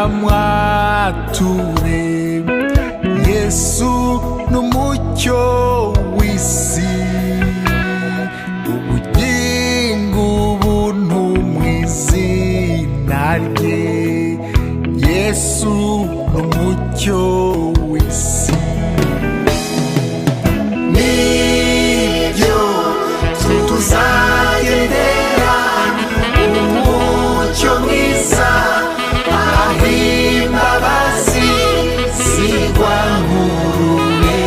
kamwature Yesu n'umucyo w'isi ubugingo ubuntu mw'izina rye Yesu n'umucyo w'isi nibyo tuzagendera umucyo mwiza ahimbabazi zigwa nk'urume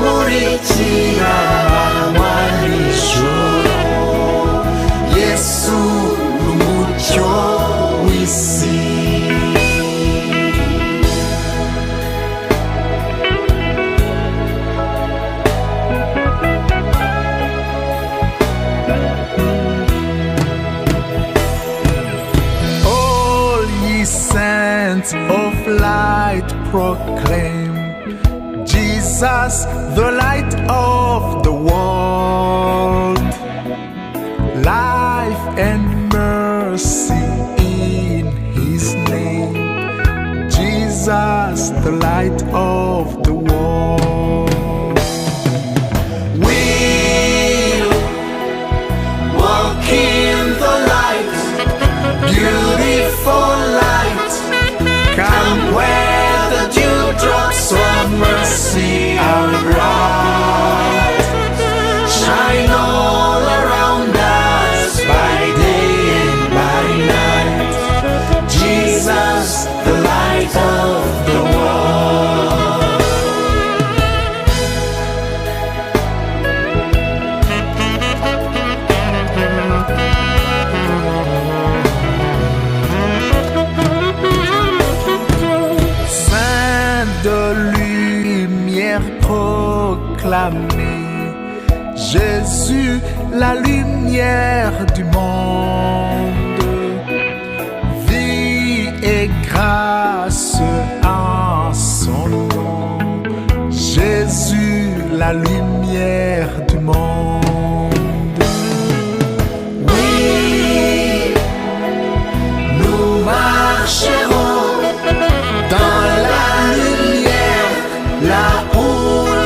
utumurikira amanywa n'ijoro Yesu n'umucyo w'isi Saints of light proclaim Jesus, the light of the world. Life and mercy in his name. Jesus, the light of the world. We'll walk in the light, beautiful light. Come where the dewdrops of mercy are bright. Shine all around us by day and by night. Jesus, the light of the world. De lumière proclamée, Jésus, la lumière du monde, vie et grâce en son nom, Jésus, la lumière du monde. Oui, nous marcherons dans la lumière, là où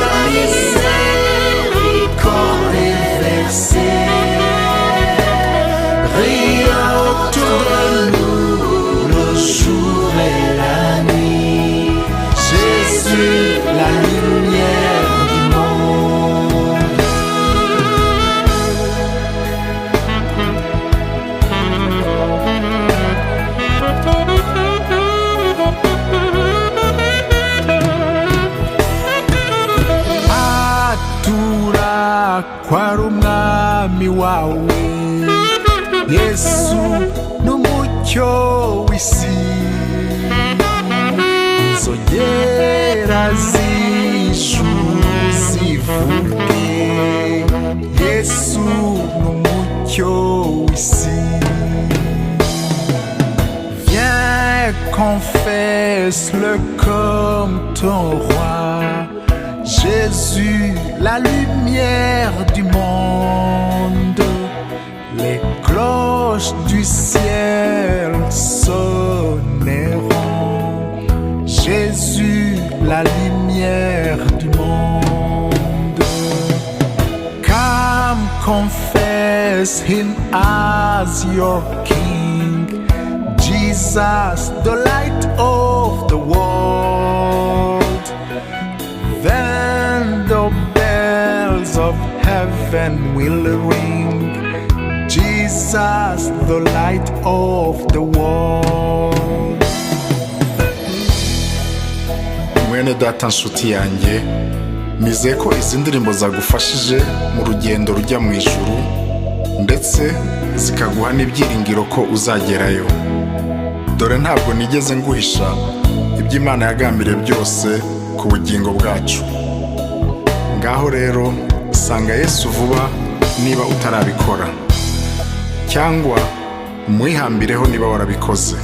la miséricorde est versée. Riant autour de nous le jour et la nuit. Jésus, la lumière du monde. Kwari umwami wawe Yesu n'umucyo w'isi inzogera z'ijuru zivuge Yesu n'umucyo w'isi Viens confesse-le comme ton roi Jésus, la lumière du monde, les cloches du ciel sonneront. Jésus, la lumière du monde. Come confess him as your King, Jesus, the light of the world. Then the bells of heaven will ring. Jesus, the light of the world. Mwene data nshuti yanjye, nizeye ko izi ndirimbo zagufashije mu rugendo rujya mu ijuru ndetse zikaguha n'ibyiringiro ko uzagerayo. Dore ntabwo nigeze nguhisha ibyo Imana yagambiriye byose ku bugingo bwacu. Ngaho rero sanga Yesu vuba niba utarabikora, cyangwa umwihambireho niba warabikoze.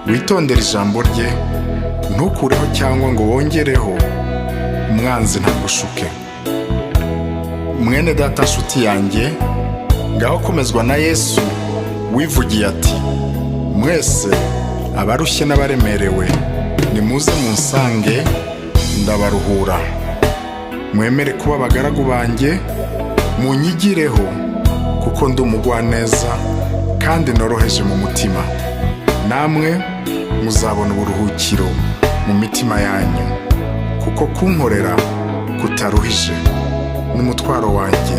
Witondere ijambo rye, ntukureho cyangwa ngo wongereho, umwanzi ntagushuke. Mwene data nshuti yanjye, ngaho komezwa na Yesu wivugiye ati mwese abarushye n'abaremerewe nimuze munsange ndabaruhura mwemere kuba abagaragu banjye munyigireho kuko ndi umugwaneza kandi noroheje mu mutima namwe muzabona uburuhukiro mu mitima yanyu kuko kunkorera kutaruhije n'umutwaro wanjye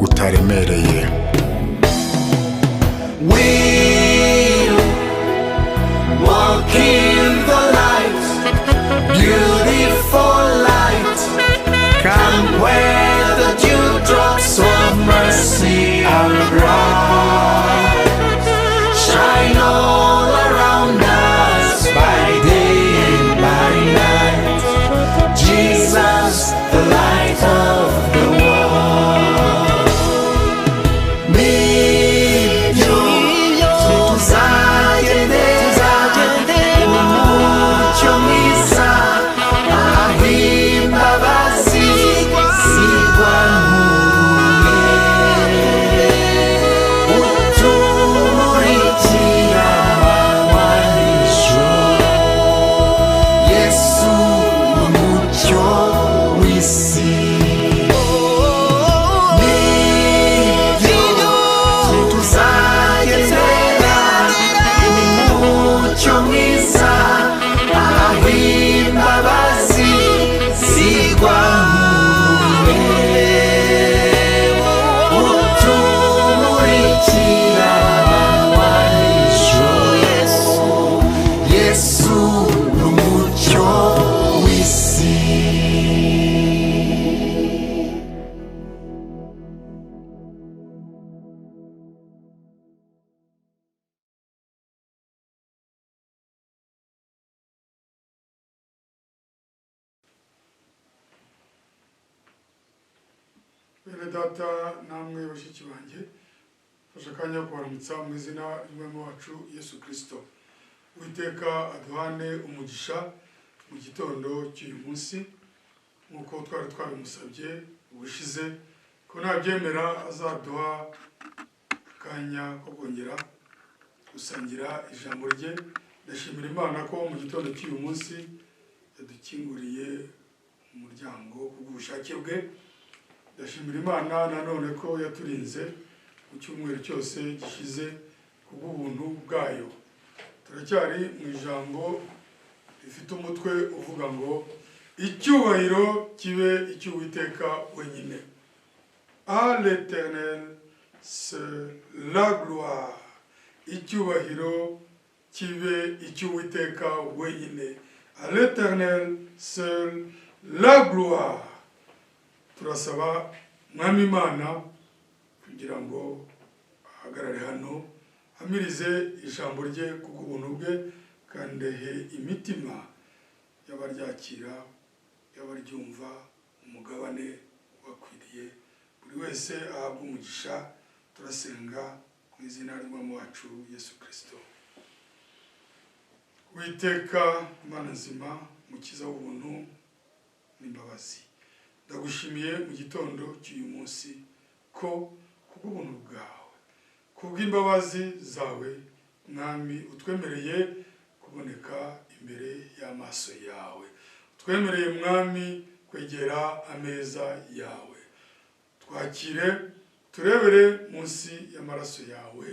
utaremereye. We'll walk in the light, beautiful light. Come where the dewdrops of mercy are bright. Shine all around us by day and by night. Jesus, the light of the world. Nibyo tuzagendera umucyo mwiza aho imbabazi zigwa nk'urume utumurikira amanywa n'ijoro. Yesu umucyo w'isi. Nibyo tuzagendera umucyo mwiza aho imbabazi zigwa nk'urume utumurikira amanywa n'ijoro. Yesu umucyo w'isi. Bene data namwe bashiki banjye fasha akanya ko kubaramutsa mu izina ry'umwami wacu Yesu Kristo. Uwiteka aduhane umugisha mu gitondo cy'uyu munsi nk'uko twari twabimusabye ubushize ko nabyemera azaduha akanya ko kongera gusangira ijambo rye. Ndashimira Imana ko mu gitondo cy'uyu munsi yadukinguriye umuryango kubw'ubushake bwe. Ndashimira Imana nanone ko yaturinze mu cyumweru cyose gishize kubw'ubuntu bwayo. Turacyari mu ijambo rifite umutwe uvuga ngo icyubahiro kibe icy'Uwiteka wenyine. À l'Éternel seul la gloire. Icyubahiro kibe icy'Uwiteka wenyine. À l'Éternel seul la gloire. Turasaba Mwami Imana kugira ngo ahagarare hano amirize ijambo rye kubw'ubuntu bwe kandi he imitima y'abaryakira y'abaryumva umugabane wakwiriye buri wese ahabwa umugisha. Turasenga mu izina ry'umwami wacu Yesu Kristo. Uwiteka Imana nzima mukiza w'ubuntu n'imbabazi, ndagushimiye mu gitondo cy'uyu munsi ko kubw'ubuntu bwawe kubw'imbabazi zawe Mwami utwemereye kuboneka imbere y'amaso yawe. Utwemereye Mwami kwegera ameza yawe. Twakire turebere munsi y'amaraso yawe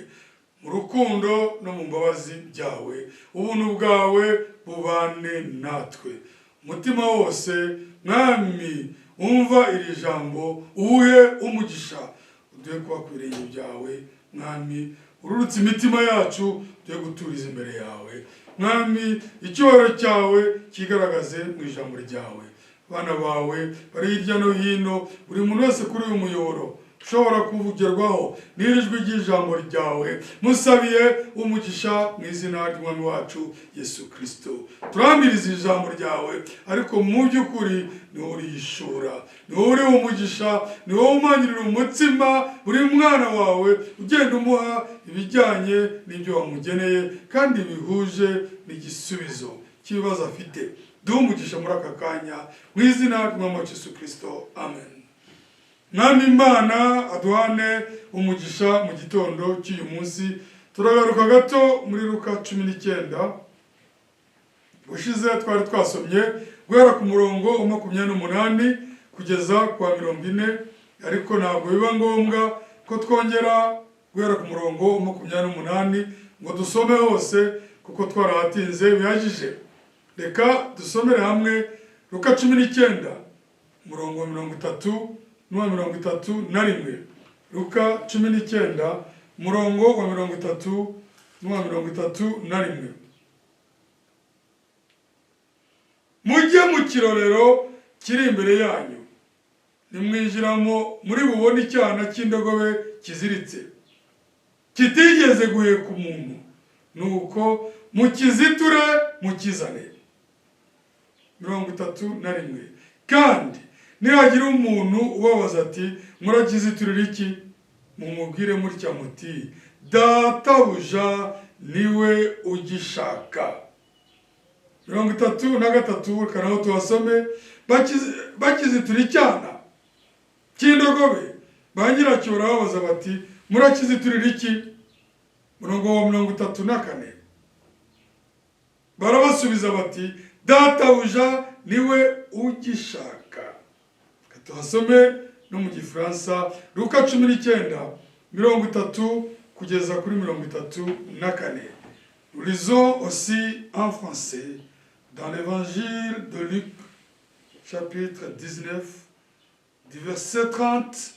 mu rukundo no mu mbabazi byawe. Ubuntu bwawe bubane natwe umutima wose. Mwami umva iri jambo uhe umugisha uduhe kuba ku birenge byawe. Mwami ururutse imitima yacu duhe guturiza imbere yawe. Mwami icyubahiro cyawe kigaragaze mu ijambo ryawe. Abana bawe bari hirya no hino, buri muntu wese kuri uyu muyoboro ushobora kuvugerwaho n'irijwi ry'ijambo ryawe, musabiye umugisha mu izina ry'umwami wacu Yesu Kristo. Turambiriza ijambo ryawe ariko mu by'ukuri ni wowe uriyishura, ni wowe uri umugisha, ni wowe umanyirira umutsima buri mwana wawe ugenda umuha ibijyanye n'ibyo wamugeneye kandi bihuje n'igisubizo cy'ibibazo afite. Duhe umugisha muri aka kanya mu izina ry'umwami wacu Yesu Kristo. Amen. mwami Imana aduhane umugisha mu gitondo cy'uyu munsi. Turagaruka gato muri Luka 19. Ushize twari twasomye guhera ku murongo wa 28 kugeza kwa 40, ariko ntabwo biba ngombwa ko twongera guhera ku murongo wa 28 ngo dusome hose kuko twarahatinze bihagije. Reka dusomere hamwe Luka 19 murongo wa 30 n'uwa 31. Luka 19 murongo wa 30 n'uwa 31. Mujye mu kirorero kiri imbere yanyu, nimwinjiramo muri bubone icyana cy'indogobe kiziritse kitigeze guheka umuntu, nuko mukiziture mukizane. 31. Kandi nihagira umuntu ubabaza ati murakiziturira iki, mumubwire mutya muti databuja niwe ugishaka. 33. Kanaho tuhasome bakizitura icyana cy'indogobe, ba nyiracyo barababaza bati murakiziturira iki. 34. Barabasubiza bati databuja niwe ugishaka. Tuhasome no mu Gifaransa Luka 19 30 kugeza kuri 34. Nous lisons aussi en français dans l'évangile de Luc chapitre 19 du verset 30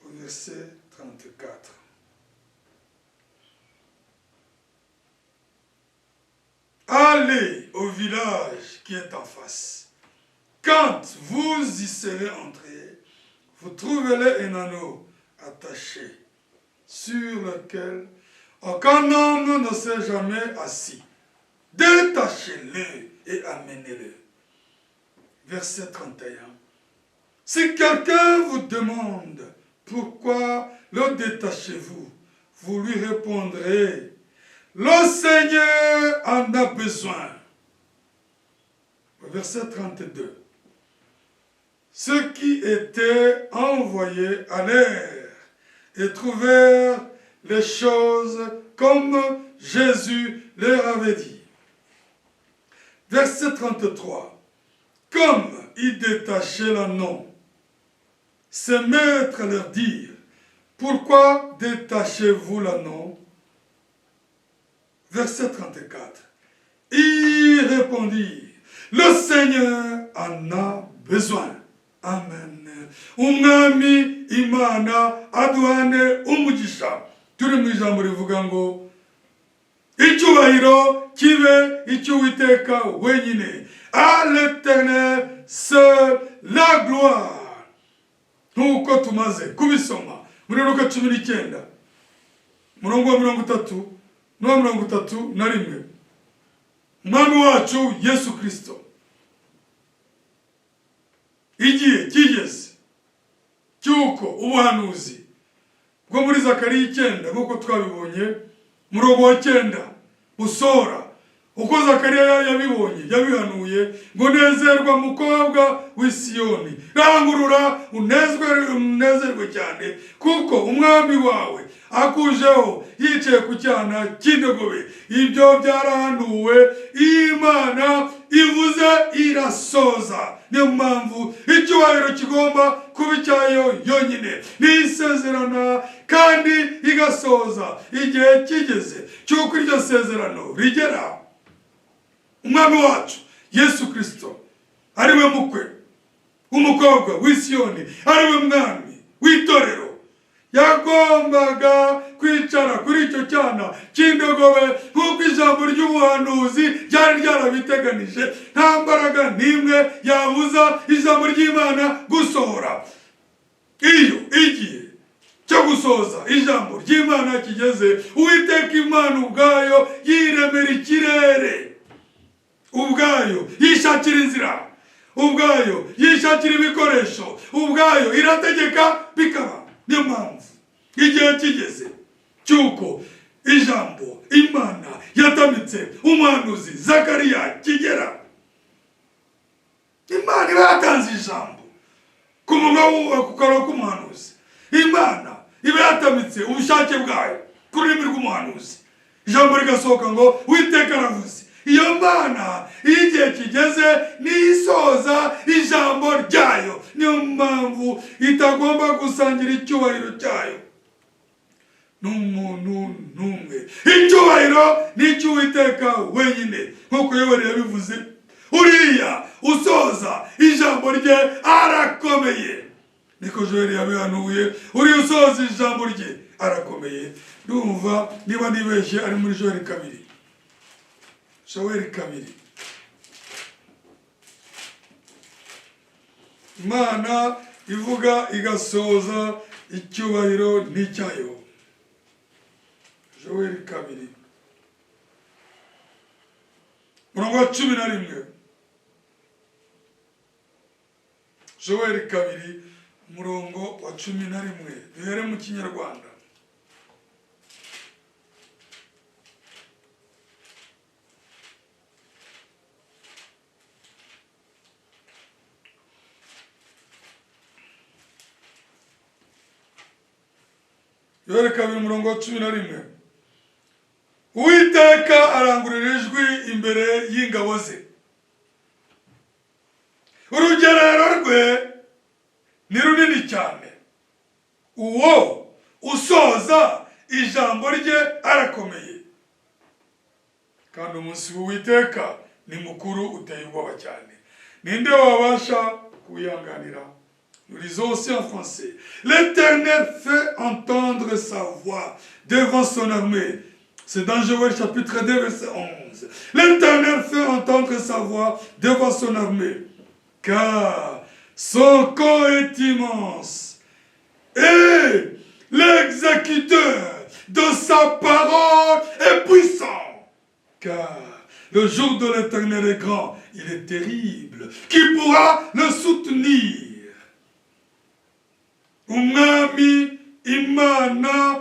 au verset 34. Allez au village qui est en face. Quand vous y serez entrés, vous trouverez un anneau attaché sur lequel aucun homme ne s'est jamais assis. Détachez-le et amenez-le. Verset 31. Si quelqu'un vous demande pourquoi le détachez-vous, vous lui répondrez: le Seigneur en a besoin. Verset 32. Ceux qui étaient envoyés allèrent et trouvèrent les choses comme Jésus leur avait dit. Verset 33. Comme ils détachaient l'anneau, ses maîtres leur dirent: pourquoi détachez-vous l'anneau? Verset 34. Ils répondirent: le Seigneur en a besoin. Amen. Umwami Imana aduhane umugisha. Turi mu ijambo rivuga ngo icyubahiro kibe icy'Uwiteka wenyine. À l'Éternel seul la gloire. Nuko tumaze kubisoma muri Luka 19 murongo wa 30 n'uwa 31. Mwami wacu Yesu Kristo igihe kigeze cyuko ubuhanuzi bwo muri Zakariya 9 nk'uko twabibonye murongo wa 9 usora uko Zakariya yabibonye yabihanuye ngo nezerwa mukobwa w'Isiyoni, rangurura unezerwe cyane kuko umwami wawe akujeho yicaye ku cyana cy'indogobe. Ibyo byarahanuwe, Imana ivuze irasoza. Niyo mpamvu icyubahiro kigomba kuba icyayo yonyine, nisezerana kandi igasoza. Igihe kigeze cyuko iryo sezerano rigera, umwami wacu Yesu Kristo ariwe mukwe umukobwa w'Isiyoni, ariwe mwami w'itorero, yagombaga kwicara kuri icyo cyana cy'indogobe nk'uko ijambo ry'ubuhanuzi ryari ryarabiteganije. Nta mbaraga n'imwe yabuza ijambo ry'Imana gusohora. Iyo igihe cyo gusoza ijambo ry'Imana kigeze, Uwiteka Imana ubwayo yiremera ikirere, ubwayo yishakira inzira, ubwayo yishakira ibikoresho, ubwayo irategeka bikaba. Niyo mpamvu igihe kigeze cyuko ijambo Imana yatamitse umuhanuzi Zakariya kigera. Imana iba yatanze ijambo ku umunwa ku kanwa k'umuhanuzi imana iba yatamitse ubushake bwayo ku rurimi rw'umuhanuzi ijambo rigasohoka ngo Uwiteka aravuze. Iyo mana iyo igihe kigeze niyisoza ijambo ryayo. Niyo mpamvu itagomba gusangira icyubahiro cyayo n'umuntu n'umwe. Icyubahiro ni icy'Uwiteka wenyine nk'uko Yoweri yabivuze. Uriya usoza ijambo rye arakomeye. Niko Joel yabihanuye. Uriya usoza ijambo rye arakomeye. Ndumva niba nibeshye ari muri Joel 2. Joel 2. Imana ivuga igasoza icyubahiro n'icyayo. Joel 2. Murongo wa 11. Joel 2 murongo wa 11. Duhere mu Kinyarwanda. Joel 2 murongo wa 11. Uwiteka arangurura ijwi imbere y'ingabo ze. Urugerero rwe ni runini cyane. Uwo usoza ijambo rye arakomeye. Kandi umunsi w'Uwiteka ni mukuru uteye ubwoba cyane. Ninde wabasha kuyanganira? Nous lisons aussi en français. L'Éternel fait entendre sa voix devant son armée. C'est dans Joël chapitre 2 verset 11. L'Éternel fait entendre sa voix devant son armée. Car son corps est immense. Et l'exécuteur de sa parole est puissant. Car le jour de l'Éternel est grand. Il est terrible. Qui pourra le soutenir? Umwami Imana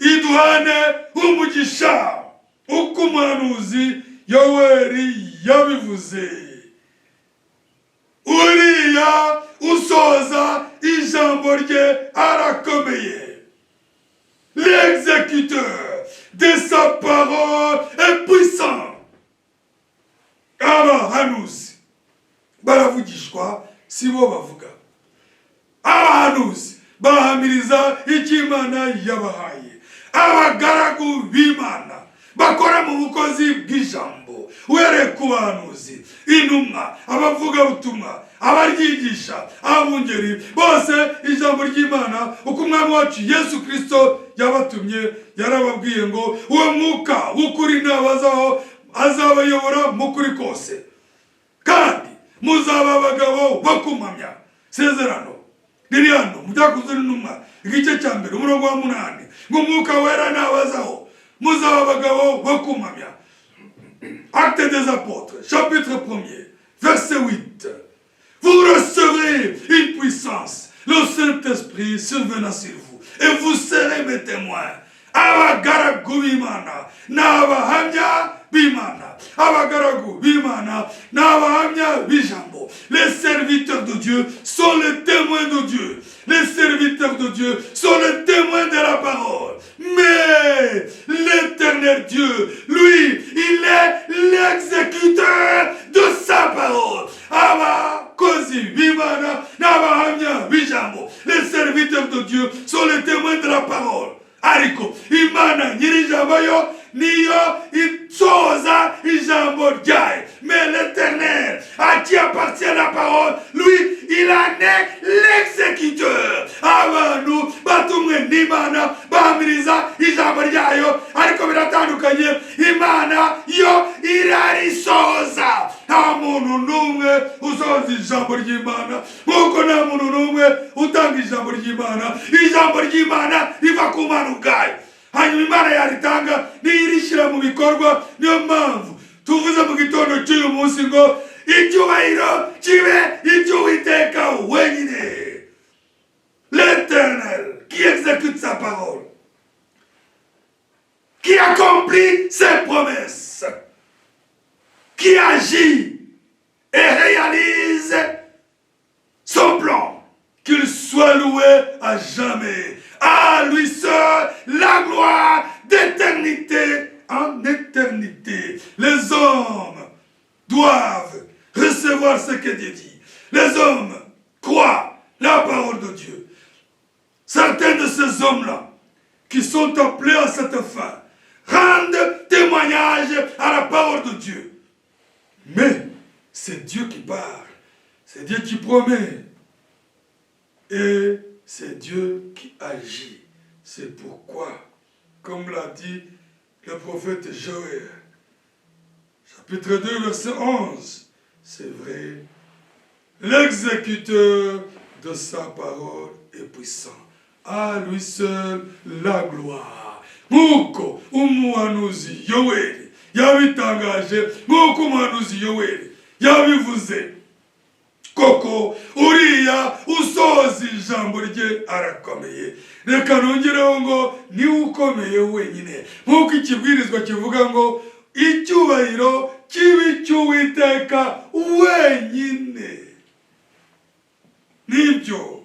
iduhane umugisha uko umuhanuzi Yoweri yabivuze. Uriya usoza ijambo rye arakomeye. L'exécuteur de sa parole est puissant. Abahanuzi baravugishwa si bo bavuga. Abahanuzi bahamiriza icyo Imana yabahaye. Abagaragu b'Imana bakora mu bukozi bw'ijambo. Uhereye ku bahanuzi, intumwa, abavugabutumwa, abaryigisha, abungeri, bose ijambo ry'Imana uko umwami wacu Yesu Kristo yabatumye yarababwiye ngo uwo mwuka w'ukuri nabazaho azabayobora mu kuri kose. Kandi muzaba abagabo bakumamya. Sezerano Liliano, Mudakuzuri Numa, igice cya mbere umurongo wa 8 ngo umwuka wera nabazaho muzaba abagabo bakumamya. Actes des Apôtres, chapitre 1er, verset 8. Vous recevrez une puissance, le Saint-Esprit survenant sur vous, et vous serez mes témoins. Abagaragu b'Imana n'abahamya b'Imana. Abagaragu b'Imana n'abahamya b'ijambo. Les serviteurs de Dieu sont les témoins de Dieu. Les serviteurs de Dieu sont les témoins de la parole. Mais l'Éternel Dieu, lui, il est l'exécuteur de sa parole. Abakozi b'Imana n'abahamya b'ijambo. Les serviteurs de Dieu sont les témoins de la parole. Ariko Imana nyir'ijambo yo niyo isoza ijambo ryayo. Mais l'Éternel à qui appartient la parole, lui il en est l'exécuteur. Abantu batumwe n'Imana bahamiriza ijambo ryayo, ariko biratandukanye. Imana yo irarisoza. Nta muntu n'umwe usoza ijambo ry'Imana nk'uko nta muntu n'umwe utanga ijambo ry'Imana. Ijambo ry'Imana riva ku Mana ubwayo, hanyuma Imana yaritanga niyirishyira mu bikorwa. Niyo mpamvu tuvuze mu gitondo cy'uyu munsi ngo icyubahiro kibe icy'Uwiteka wenyine. L'Éternel qui exécute sa parole, qui accomplit ses promesses, qui agit et réalise son plan, qu'il à jamais. À lui seul la gloire d'éternité en éternité. Les hommes doivent recevoir ce que Dieu dit. Les hommes croient la parole de Dieu. Certains de ces hommes-là, qui sont appelés à cette fin, rendent témoignage à la parole de Dieu. Mais c'est Dieu qui parle, c'est Dieu qui promet, et c'est Dieu qui agit. C'est pourquoi, comme l'a dit le prophète Joël, chapitre 2, verset 11, c'est vrai, l'exécuteur de sa parole est puissant. À lui seul la gloire. Nk'uko umuhanuzi Yoweli yabitangaje, nk'uko umuhanuzi Yoweli yabivuze, koko uriya usohoza ijambo rye arakomeye. Reka nongereho ngo niwe ukomeye wenyine, nk'uko ikibwirizwa kivuga ngo icyubahiro kibi cy'Uwiteka wenyine. Nibyo,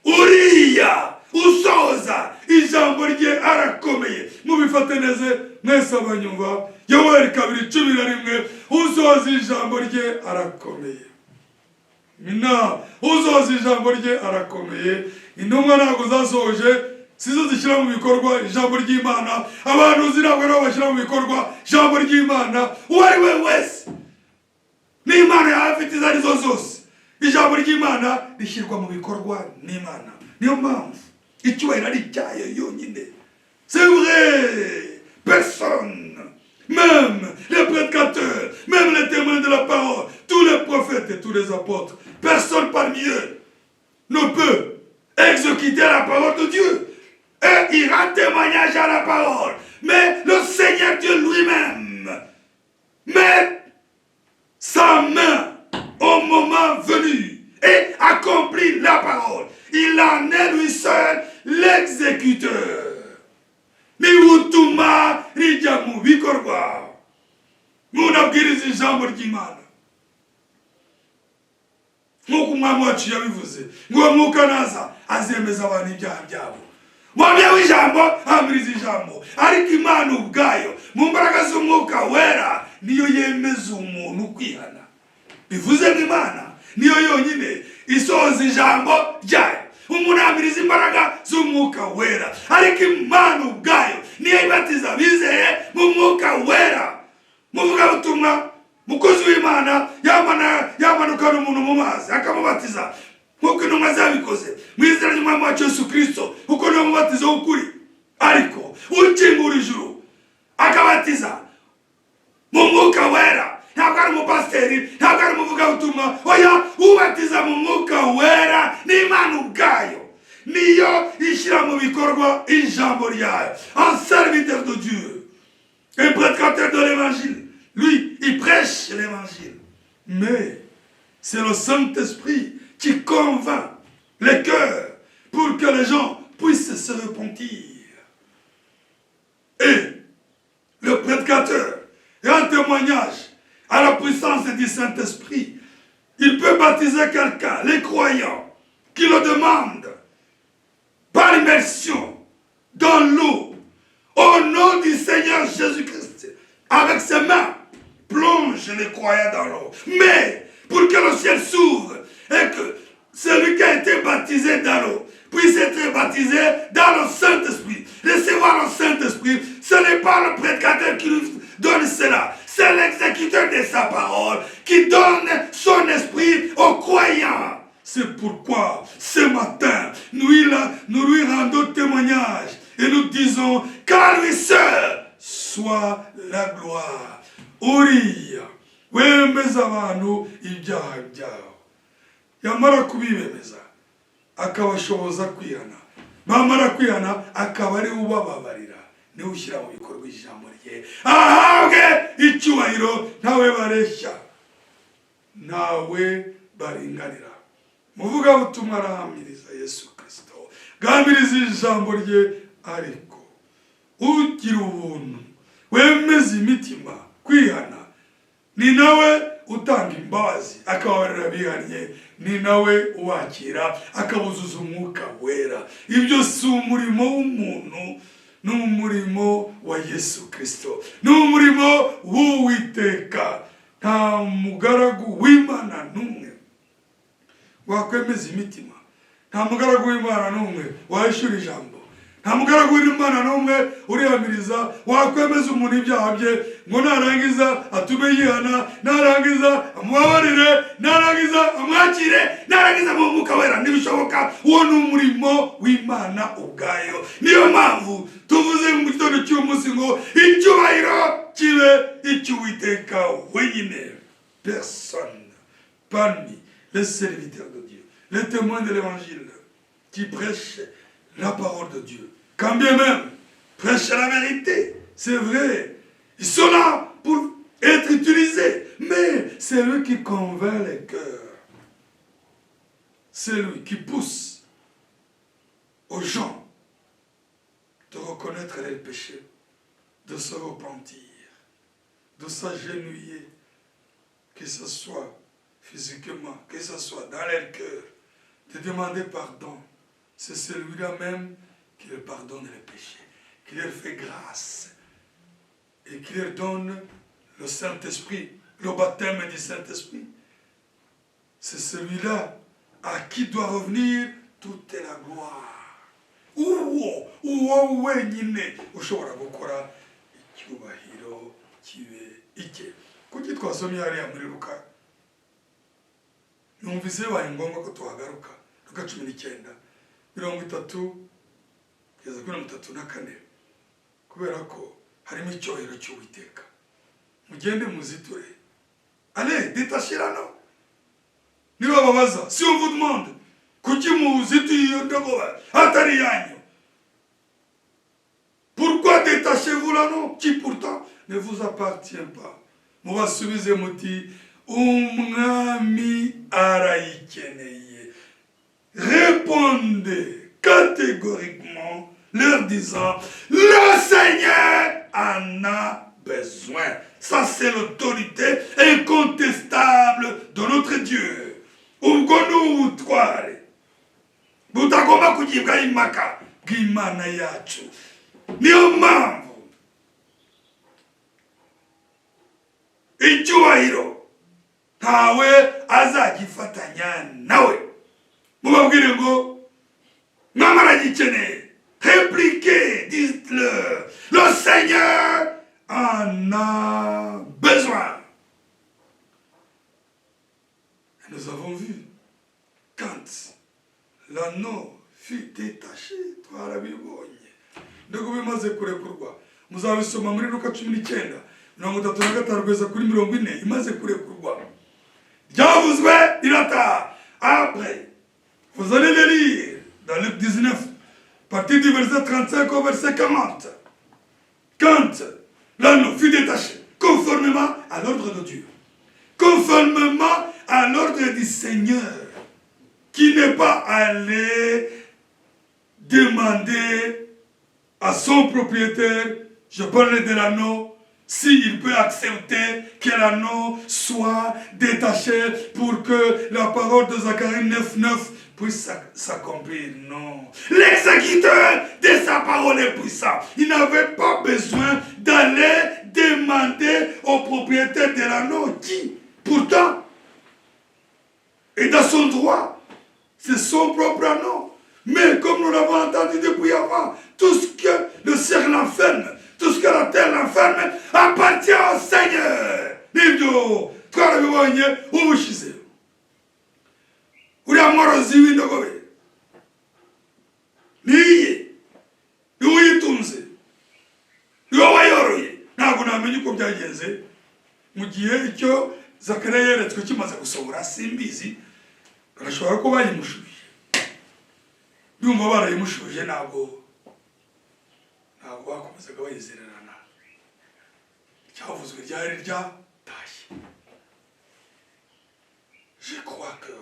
uriya usohoza ijambo rye arakomeye. Mubifate neza mwese abanyumva. Yoweli 2:11, usohoza ijambo rye arakomeye. Mina, usohoza ijambo rye arakomeye. Intumwa ntabwo zasohoje sizo zishyira mu bikorwa ijambo ry'Imana. Abantu ntabwo nabo bashyira mu bikorwa ijambo ry'Imana. Uwo ari we wese n'Imana yafite izo arizo zose, ijambo ry'Imana rishyirwa mu bikorwa n'Imana. Niyo mpamvu icyubahiro ari icyayo yonyine. C'est vrai, personne, même les prédicateurs, même les témoins de la parole, tous les prophètes et tous les apôtres, personne parmi eux ne peut exécuter la parole de Dieu. Et il rend témoignage à la parole. Mais le Seigneur Dieu lui-même met sa main au moment venu et accomplit la parole. Il en est lui seul l'exécuteur. Niwutuma rijya mu bikorwa. Munabwiriza ijambo ry'Imana. Nk'uko umwami wacu yabivuze, ngo Mwuka naza azemeza abantu ibyaha byabo. Mwami w'ijambo amiriza ijambo, ariko Imana ubwayo mu mbaraga z'Umwuka wera niyo yemeza umuntu kwihana. Bivuze ngo Imana niyo yonyine isohoza ijambo ryayo. Umuntu amiriza imbaraga z'Umwuka wera, ariko Imana ubwayo niyo ibatiza bizeye mu Mwuka wera. Muvuga butumwa, mukozi w'Imana yamanukana umuntu mu mazi akamubatiza, nk'uko intumwa zabikoze mu izina ry'Umwami wacu Yesu Kristo, kuko niwe mubatizo w'ukuri. Ariko ukingura ijuru akabatiza mu Mwuka wera, ntabwo ari umupasiteri, ntabwo ari umuvugabutumwa, oya, ubatiza mu Mwuka wera n'Imana ubwayo niyo ishyira mu bikorwa ijambo ryayo. Un serviteur de Dieu, un prédicateur de l'évangile, lui, il prêche l'évangile. Mais c'est le Saint-Esprit qui convainc les cœurs pour que les gens puissent se repentir. Et le prédicateur est un témoignage à la puissance du Saint-Esprit. Il peut baptiser quelqu'un, les croyants, qui le demandent, par immersion, dans l'eau, au nom du Seigneur Jésus-Christ, avec ses mains, plonge les croyants dans l'eau. Mais, pour que le ciel s'ouvre, et que celui qui a été baptisé dans l'eau puisse être baptisé dans le Saint-Esprit, recevoir le Saint-Esprit, ce n'est pas le prédicateur qui lui donne cela, c'est l'exécuteur de sa parole qui donne son esprit aux croyants. C'est pourquoi ce matin, nous lui rendons témoignage et nous disons qu'à lui seul soit la gloire. Uriya wemeza abantu ibyaha byabo, yamara kubibemeza akabashoboza kwihana, bamara kwihana akaba ari ubababarira, niwe ushyira mu bikorwa ijambo rye, ahabwe icyubahiro, ntawe bareshya, ntawe baringanira. Muvugabutumwa arahamiriza Yesu Kristo, gamiriza ijambo rye, ariko ugira ubuntu wemeza imitima kwihana ni nawe utanga imbabazi akababarira bihannye ni nawe uwakira akabuzuza umwuka wera. Ibyo si umurimo w'umuntu, ni umurimo wa Yesu Kristo, ni umurimo w'Uwiteka. Nta mugaragu w'Imana n'umwe wakwemeza imitima, nta mugaragu w'Imana n'umwe wahishura ijambo, nta mugaragu w'Imana n'umwe urihamiriza wakwemeza umuntu ibyaha bye ngo narangiza atume yihana, narangiza amubabarire, narangiza amwakire, narangiza mu mwuka wera. Ntibishoboka. Uwo ni umurimo w'Imana ubwayo. Niyo mpamvu tuvuze mu gitondo cy'uyu munsi ngo icyubahiro kibe icy'Uwiteka wenyine. Personne parmi les serviteurs de Dieu, les témoins de l'évangile qui prêchent la parole de Dieu, quand bien même prêchent la vérité, c'est vrai, ils sont là pour être utilisés, mais c'est lui qui convainc les cœurs, c'est lui qui pousse aux gens de reconnaître les péchés, de se repentir, de s'agenouiller, que ce soit physiquement, que ce soit dans leur cœur, de demander pardon. C'est celui-là même qui leur pardonne les péchés, qui leur fait grâce et qui leur donne le Saint-Esprit, le baptême du Saint-Esprit. C'est celui-là à qui doit revenir toute la gloire. Uwo wenyine ushobora gukora icyubahiro kibe icye. Kuki twasomye hariya muri Luka, numvise bibaye ngombwa ko tuhagaruka. Luka 19:33-34, kubera ko harimo icyubahiro cy'Uwiteka. Mugende muziture. Allez, détachez l'anneau. Niba babaza, si on vous demande kuki muzituye ndogoba atari yanyu, pourquoi détachez-vous l'anneau qui pourtant ne vous appartient pas? Mubasubize muti umwami arayikeneye. Répondez catégoriquement leur disant, le Seigneur en a besoin. Ça, c'est l'autorité incontestable de notre Dieu. Ubwo n'ubutware butagomba kugibwa impaka bw'Imana yacu. Niyo mpamvu icyubahiro ntawe azagifatanya nawe. Mubabwire ngo mwama aragikeneye. Répliquez, dites-le, le Seigneur en a besoin. Et nous avons vu, quand l'anneau fut détaché, twarabibonye. Ndego bimaze kurekurwa. Muzabisoma muri Luka 19:35-40 imaze kurekurwa. Byavuzwe irata. Après, vous allez le lire dans Luc 19, partir du verset 35 au verset 40. Quand l'anneau fut détaché, conformément à l'ordre de Dieu, conformément à l'ordre du Seigneur, qui n'est pas allé demander à son propriétaire, je parle de l'anneau, s'il peut accepter que l'anneau soit détaché pour que la parole de Zacharie 9:9 puisse s'accomplir. Non. L'exécuteur de sa parole est puissant. Il n'avait pas besoin d'aller demander au propriétaire de l'anneau qui, pourtant, est dans son droit. C'est son propre anneau. Mais comme nous l'avons entendu depuis avant, tout ce que le ciel l'enferme, tout ce que la terre l'enferme, appartient au Seigneur. Nibyo twarabibonye ubushize. Uriya mworozi w'indogobe niye niwe uyitunze, niwe wayoroye. Ntabwo namenye uko byagenze mu gihe icyo Zakariya yeretswe kimaze gusohora, simbizi. Barashobora ko bayimushubije. Ndumva barayimushubije, ntabwo bakomezaga bayizererana. Icyavuzwe ryari ryatashye. Je crois que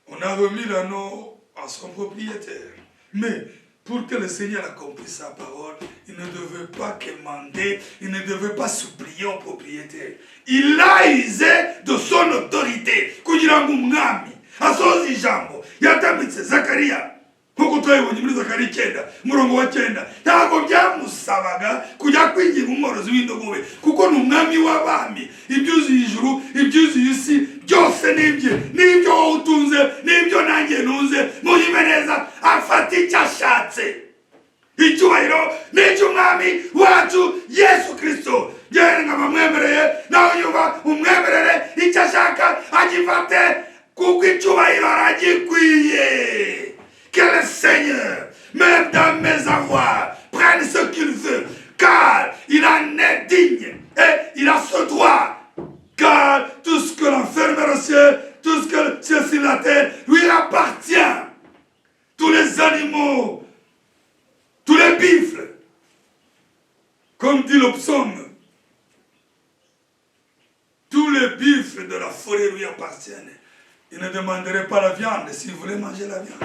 on a remis l'anneau à son propriétaire. Mais pour que le Seigneur accomplisse sa parole, il ne devait pas quémander, il ne devait pas supplier. crié au propriétaire. Il a usé de son autorité. Kugira ngo umwami asohoze ijambo yatambitse Zakariya. Nkuko twabibonye muri Zakariya 9 umurongo wa 9, ntabwo byamusabaga kujya kwinginga umworozi w'indogobe, kuko ni umwami w'abami. Ibyuzuye ijuru, ibyuzuye isi, byose nibye, nibyo wowe utunze, nibyo nanjye ntunze. Muyime neza, afata icyo ashatse. Icyubahiro ni icy'umwami wacu Yesu Kristo. Njyewe nkabamwemereye, nawe yumva umwemerere icyo ashaka agifate, kuko icyubahiro aragikwiye. Que le Seigneur, même dans mes avoirs, prenne ce qu'il veut, car il en est digne et il a ce droit. Car tout ce que l'enferme au ciel, tout ce que c'est sur la terre, lui appartient. Tous les animaux, tous les buffles, comme dit le psaume, tous les buffles de la forêt lui appartiennent. Il ne demanderait pas la viande s'il voulait manger la viande.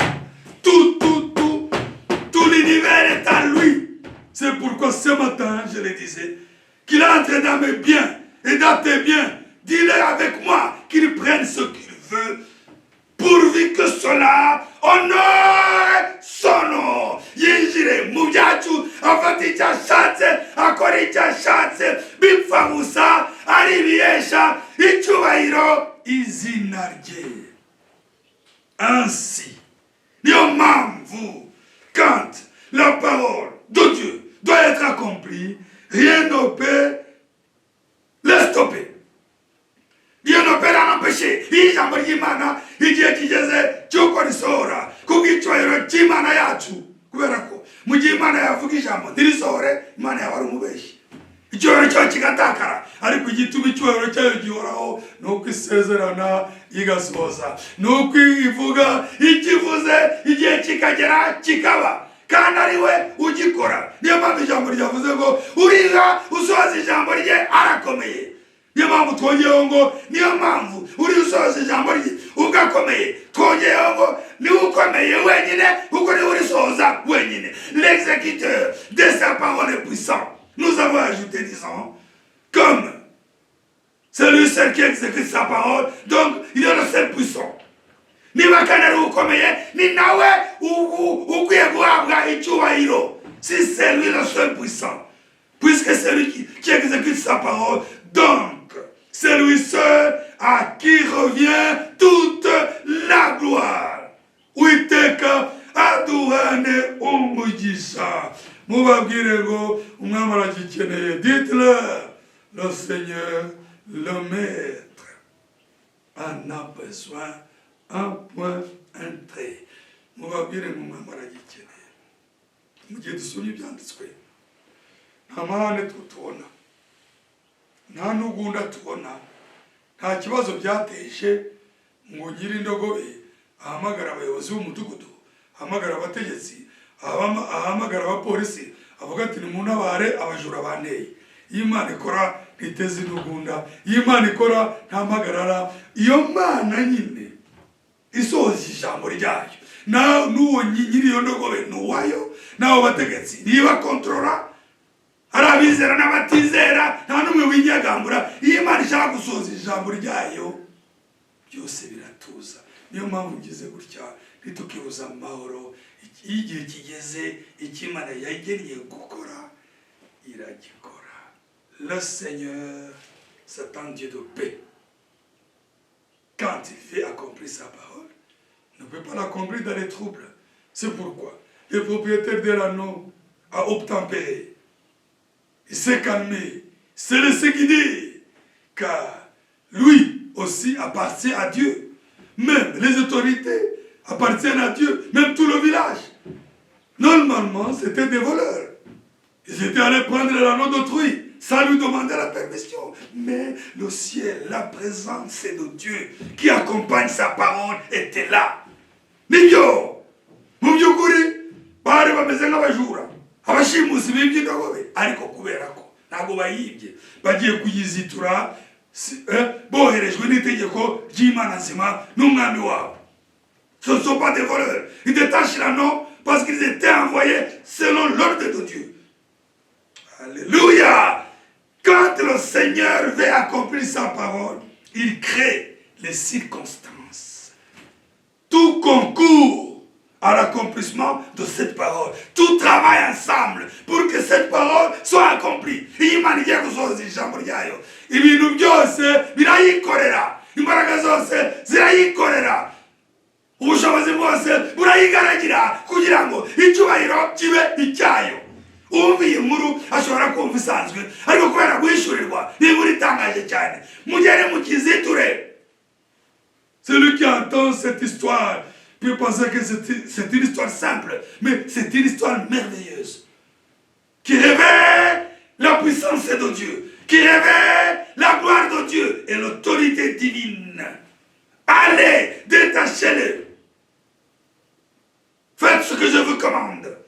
Tout l'univers est à lui. C'est pourquoi ce matin, je le disais, qu'il entre dans mes biens et dans tes biens. Dis-le avec moi qu'il prenne ce qu'il veut, pourvu que cela honore son nom. Yinjire mu byacu, afata icyo ashatse, akora icyo ashatse, bipfa gusa aribiyesha icyubahiro izina rye. Ainsi, vous, quand la parole de Dieu doit être accomplie, rien ne peut le stopper. Rien ne peut l'en empêcher. Ijambo ry'Imana igihe kigeze cy'uko risohora kubw'icyubahiro cy'Imana yacu, kubera ko mu gihe Imana yavuga ijambo ntirisohore, Imana yaba ari umubeshi. Icyubahiro cyayo kigatakara, ariko igituma icyubahiro cyayo gihoraho ni uko isezerana igasohoza, ni uko ivuga ikivuze igihe kikagera kikaba, kandi ari we ugikora. Niyo mpamvu ijambo ryavuze ngo uriha usohoza ijambo rye arakomeye. Niyo mpamvu twongeyeho ngo niyo mpamvu uri usohoza ijambo rye ugakomeye. Twongeyeho ngo ni ukomeye wenyine, kuko ni urisohoza wenyine. L'exécuteur de sa parole est puissant. Nous avons ajouté, disons, comme c'est lui seul qui exécute sa parole, donc il est le seul puissant. Niba kanari ukomeye, ni nawe ukwiye guhabwa icyubahiro. Si c'est lui le seul puissant, puisque c'est lui qui exécute sa parole, donc c'est lui seul à qui revient toute la gloire. Uiteka aduhane umugisha. Mubabwire ngo umwami aragikeneye. Dites-le, le Seigneur, le Maître en a besoin. Un point, un trait. Mubabwire ngo umwami aragikeneye. Mu gihe dusomye ibyanditswe, nta mahane tubona, nta n'ugunda tubona, nta kibazo byateje ngo nyiri indogobe ahamagara abayobozi b'umudugudu, ahamagara abategetsi, ahamagara abapolisi, avuga ati nimuntabare abajura banteye. Iyo Imana ikora ntiteze intugunda, iyo Imana ikora ntampagarara. Iyo Mana nyine isohoza ijambo ryayo, n'uwo nyiri iyo ndogobe n'uwayo, n'abo bategetsi niba kontrola, ari abizera n'abatizera, nta n'umwe winyagambura. Iyo Imana ishaka gusohoza ijambo ryayo, byose biratuza. Niyo mpamvu ngize gutya, ntitukibuza amahoro. Igihe kigeze icyo Imana yagennye gukora iragikora. Le Seigneur, c'est un Dieu de paix. Quand il fait accomplir sa parole, il ne peut pas l'accomplir dans les troubles. C'est pourquoi le propriétaire de l'anneau a obtempéré. Il s'est calmé, s'est laissé guider, car lui aussi appartient à Dieu. Même les autorités appartiennent à Dieu, même tout le village. Normalement, c'était des voleurs. Ils étaient allés prendre l'anneau d'autrui, sans lui demander la permission. Mais le ciel, la présence de Dieu qui accompagne sa parole était là. Nibyo, mu byukuri bari bameze nk'abajura, abashimusi bibye indogobe, ariko kubera ko ntabwo bayibye, bagiye kuyizitura boherejwe n'itegeko ry'Imana nzima n'umwami wabo. Ce ne sont pas des voleurs. Ils détachent l'anneau parce qu'ils étaient envoyés selon l'ordre de Dieu. Alléluia! Quand le le Seigneur veut accomplir sa parole, il crée les circonstances. Tout concourt à l'accomplissement de cette parole. Tout travaille ensemble pour que cette parole soit accomplie. Imana igiye gusohoza ijambo ryayo. Ibintu byose birayikorera. Imbaraga zose zirayikorera. Ubushobozi bwose burayigaragira kugira ngo icyubahiro kibe icyayo. Umviye inkuru ashobora kumva isanzwe, ariko kubera guhishurirwa ni inkuru itangaje cyane. Mugere mukiziture. Celui qui entend cette histoire peut penser que c'est une histoire simple, mais c'est une histoire merveilleuse qui révèle la puissance de Dieu, qui révèle la gloire de Dieu et l'autorité divine. Allez, détachez-les. Faites ce que je vous commande.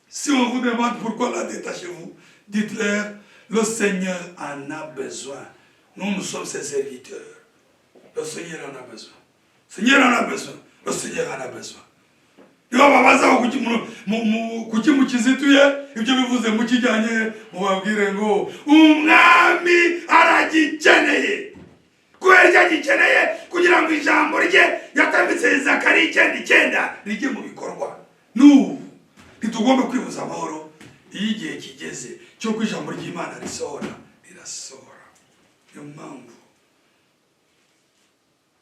Si on vous demande pourquoi la détachez-vous, dites-leur, le Seigneur en a besoin. Nous sommes ses serviteurs. Le Seigneur en a besoin. Le Seigneur en a besoin. Le Seigneur en a besoin. Niba babaza kuki mukizituye ibyo bivuze mukijyanye mubabwire ngo umwami aragikeneye. Kubera gikeneye kugira ngo ijambo rye yatambitse Zakariya 9:9 rijye mu bikorwa. Ntitugomba kwibuza amahoro iyo igihe kigeze cyo ku ijambo ry'Imana risohora rirasohora. Niyo mpamvu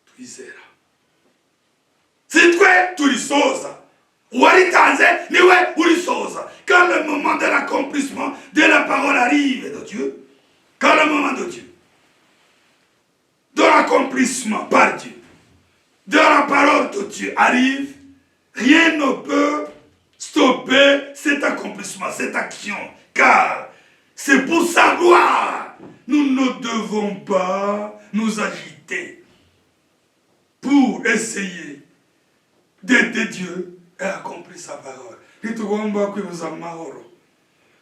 twizera. Sitwe turisoza. Uwaritanze niwe urisoza. Quand le moment de l'accomplissement de la parole arrive de Dieu, quand le moment de Dieu, de l'accomplissement par Dieu, de la parole de Dieu arrive, rien ne peut stopper cet accomplissement, cette action, car c'est pour sa gloire. Nous ne devons pas nous agiter pour essayer d'aider Dieu et accomplir sa parole. Ntitugomba kwibuza amahoro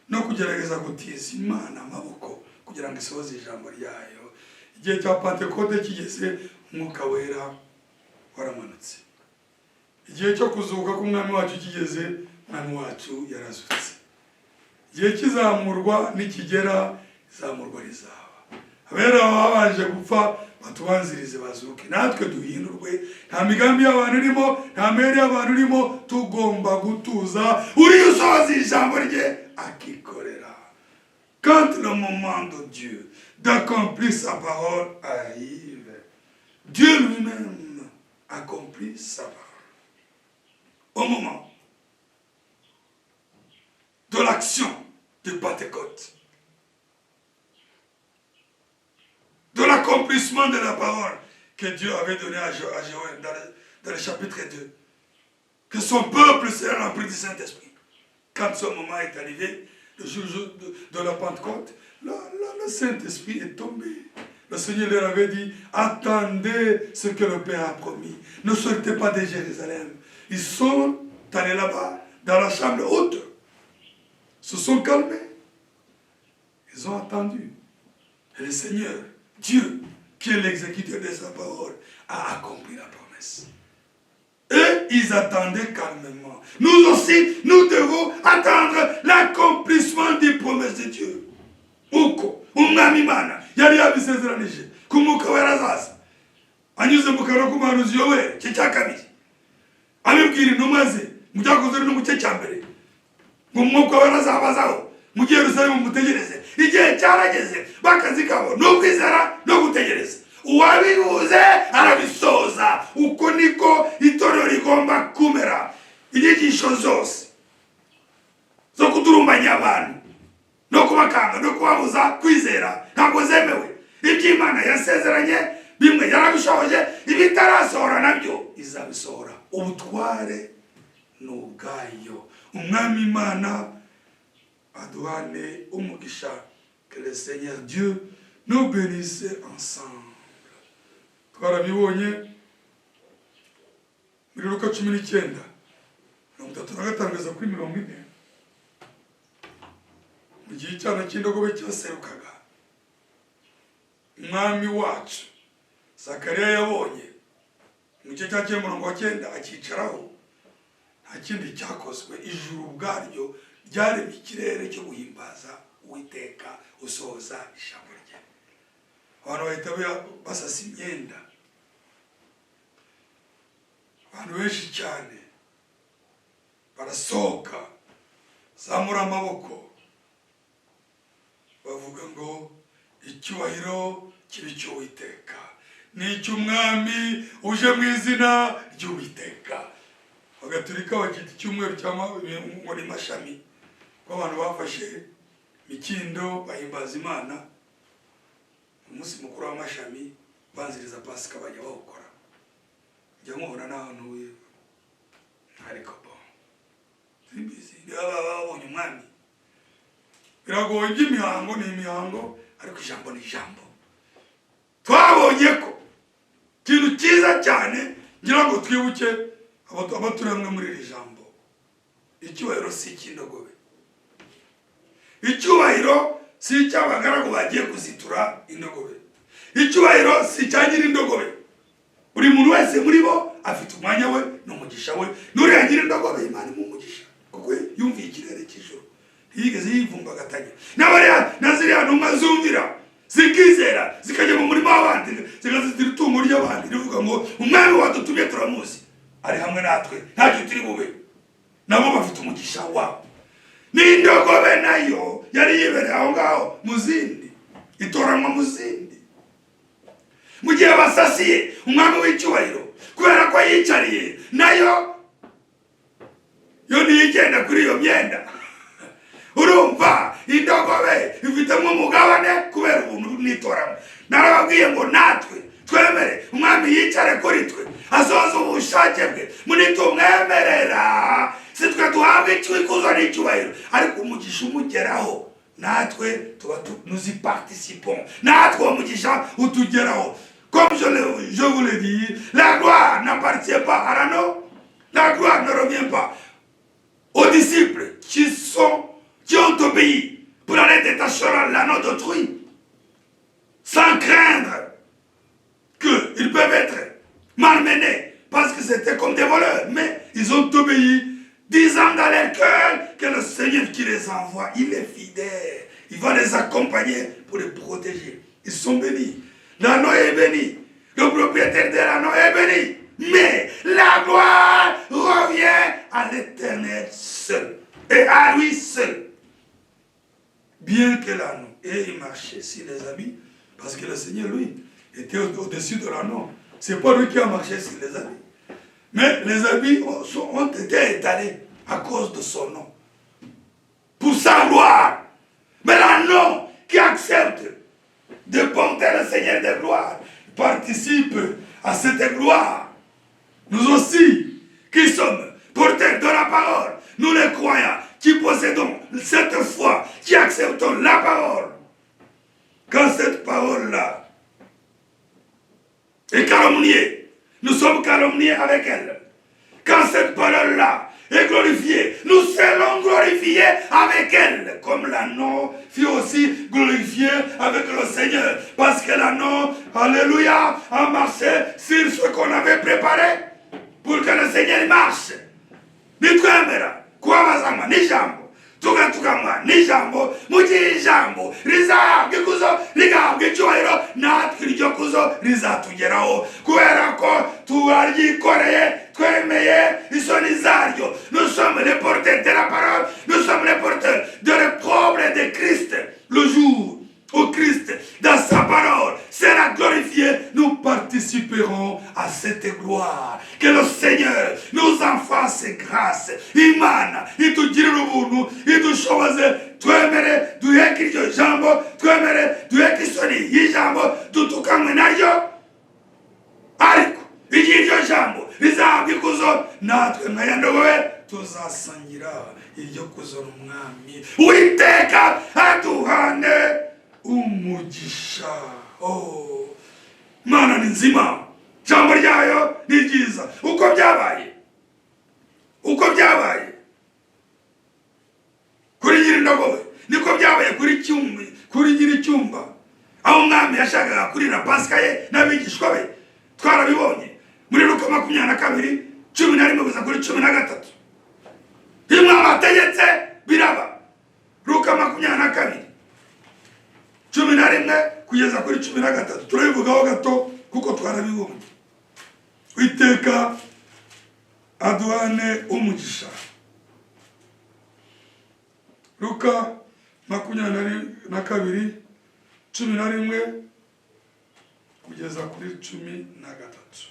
no kugerageza gutiza Imana amaboko kugira ngo isohoze ijambo ryayo. Igihe cya Pentekote kigeze, Umwuka Wera waramanutse. Igihe cyo kuzuka k'umwami wacu kigeze, umwami wacu yarazutse. Igihe kizamurwa nikigera, izamurwa rizaba. Abera babanje gupfa batubanzirize bazuke, natwe duhindurwe. Nta migambi y'abantu irimo, nta mere y'abantu irimo, tugomba gutuza uri usohoza ijambo rye akikorera. Quand le moment de Dieu d'accomplir sa parole arrive, Dieu lui-même accomplit sa parole. Au moment de l'action de Pentecôte, de l'accomplissement de la parole que Dieu avait donnée à Joël dans le chapitre 2, que son peuple serait rempli du Saint-Esprit. Quand ce moment est arrivé, le jour de la Pentecôte, le Saint-Esprit est tombé. Le Seigneur leur avait dit, attendez ce que le Père a promis. Ne sortez pas de Jérusalem. Ils sont allés là-bas, dans la chambre haute. Se sont calmés. Ils ont attendu. Et le Seigneur, Dieu, qui est l'exécuteur de sa parole, a accompli la promesse. Et ils attendaient calmement. Nous aussi, nous devons attendre l'accomplissement des promesses de Dieu. Uko, umwami Imana, yari yabisezeranije, k'Umwuka Wera azaza. Anyuze mu kanwa k'umuhanuzi Yoweli, igice cya 2. Abibwira intumwa ze, mu Byakozwe no mu gice cya 1. Ngo Umwuka Wera azabazaho, mu Yerusalemu mutegereze. Igihe cyarageze, bakazi kabo no kwizera no gutegereza. Uwabivuze arabisoza. Uko niko itorero rigomba kumera. Inyigisho zose zo kudurumbanya abantu no kubakanga no kubabuza kwizera ntabwo zemewe. Iby'Imana yasezeranye bimwe yarabishoboje, ibitarasohora nabyo izabisohora. Ubutware n'ubwayo. Umwami Imana aduhane umugisha. Que le Seigneur Dieu nous bénisse ensemble. Twarabibonye muri Luka 19 35 kuri 40. Mu gihe cyana cy'indogobe cyaserukaga, umwami wacu Zakariya yabonye mu gihe cya 9 akicaraho, nta kindi cyakozwe. Ijuru ubwaryo ryaremye ikirere cyo guhimbaza Uwiteka gusohoza ijambo rye. Abantu bahita basasa imyenda, abantu benshi cyane barasohoka zamura amaboko bavuga ngo icyubahiro kibi cy'Uwiteka ni icy'umwami uje mu izina ry'Uwiteka. Abagatolika bakita icyumweru cyangwa muri mashami ko abantu bafashe mikindo bahimbaza Imana. Umunsi mukuru w'amashami banziriza Pasika bajya bawukora. Njya muhura n'ahantu ariko simbizi babonye umwami. Biragoye imihango ni imihango ariko ijambo ni ijambo. Twabonye ko ikintu cyiza cyane ngira ngo twibuke abaturamwe muri iri jambo. Icyubahiro si icy'indogobe, icyubahiro si icy'abagaragu bagiye kuzitura indogobe, icyubahiro si icya nyiri indogobe. Buri muntu wese muri bo afite umwanya we n'umugisha we. Nuriya nyiri indogobe Imana imumugisha kuko yumviye ikirere cy'ijoro, ntiyigeze yivumbagatanya. N'abariya na ziriya ntumwa zumvira zikizera zikajya mu murima w'abandi zikazitira itungo ry'abandi rivuga ngo umwami wadutumye turamuzi, ari hamwe natwe ntacyo turi bube. Nabo bafite umugisha wabo. N'indogobe nayo yari yibereye aho ngaho mu zindi, itoranwa mu zindi. Mu gihe basasiye umwami w'icyubahiro kubera ko yicariye, nayo yo niyigenda kuri iyo myenda. Urumva indogobe ifitemo umugabane kubera ubuntu n'itoramo. Narababwiye ngo natwe twemere umwami yicare kuri twe asohoza ubushake bwe, munitumwemerera si twe duhabwa ikuzo n'icyubahiro ariko umugisha umugeraho natwe tuba nous y participons, natwe umugisha utugeraho. Comme je vous l'ai dit, la gloire n'appartient pas à l'anneau, la gloire ne revient pas aux disciples qui ont obéi pour aller détacher l'anneau d'autrui, sans craindre qu'ils peuvent être malmenés, parce que c'était comme des voleurs, mais ils ont obéi, disant dans leur cœur que le Seigneur qui les envoie, il est fidèle, il va les accompagner pour les protéger. Ils sont bénis, l'anneau est béni, le propriétaire de l'anneau est béni, mais la gloire revient à l'Éternel seul, et à lui seul. Bien que l'anneau ait marché sur les habits, parce que le Seigneur, lui, était au-dessus de l'anneau. C'est pas lui qui a marché sur les habits. Mais les habits ont été étalés à cause de son nom. Pour sa gloire. Mais l'anneau qui accepte de porter le Seigneur de gloire participe à cette gloire. Nous aussi, qui sommes porteurs de la parole, nous les croyants, qui possédons cette foi, qui acceptons la parole, quand cette parole-là est calomniée, nous sommes calomniés avec elle. Quand cette parole-là est glorifiée, nous serons glorifiés avec elle, comme l'anneau fut aussi glorifié avec le Seigneur, parce que l'anneau, alléluia, a marché sur ce qu'on avait préparé pour que le Seigneur marche. Nitwemera kwabazama n'ijambo tugatukama n'ijambo mu gihe ijambo rizahabwa ikuzo rigahabwa icyubahiro natwe iryo kuzo rizatugeraho kubera ko turaryikoreye twemeye isoni zaryo. Nous sommes les porteurs de la parole, nous sommes les porteurs de l'opprobre de Christ. Le jour où Christ dans sa parole sera glorifié, nous participerons à cette gloire. Que le Seigneur nous en fasse grâce. Imana itugirire ubuntu idushoboze twemere duheke iryo jambo, twemere duheke isoni y'ijambo dutukamwe naryo, ariko igihe iryo jambo rizahabwa ikuzo natwe nka ya ndogobe tuzasangira iryo kuzo n'umwami. Uwiteka aduhane umugisha. Oh, Mana ni nzima, jambo ryayo ni ryiza. Uko byabaye kuri nyiri ndogobe niko byabaye kuri nyiri cyumba, aho umwami yashakaga kurira Pasika ye n'abigishwa be. Twarabibonye muri Luka 22:11-13. Imwe amategetse biraba. Luka 22. 11 kugeza kuri 13 turabivugaho gato kuko twarabibonye. Uwiteka aduhane umugisha. Luka 22 11 kugeza kuri 13.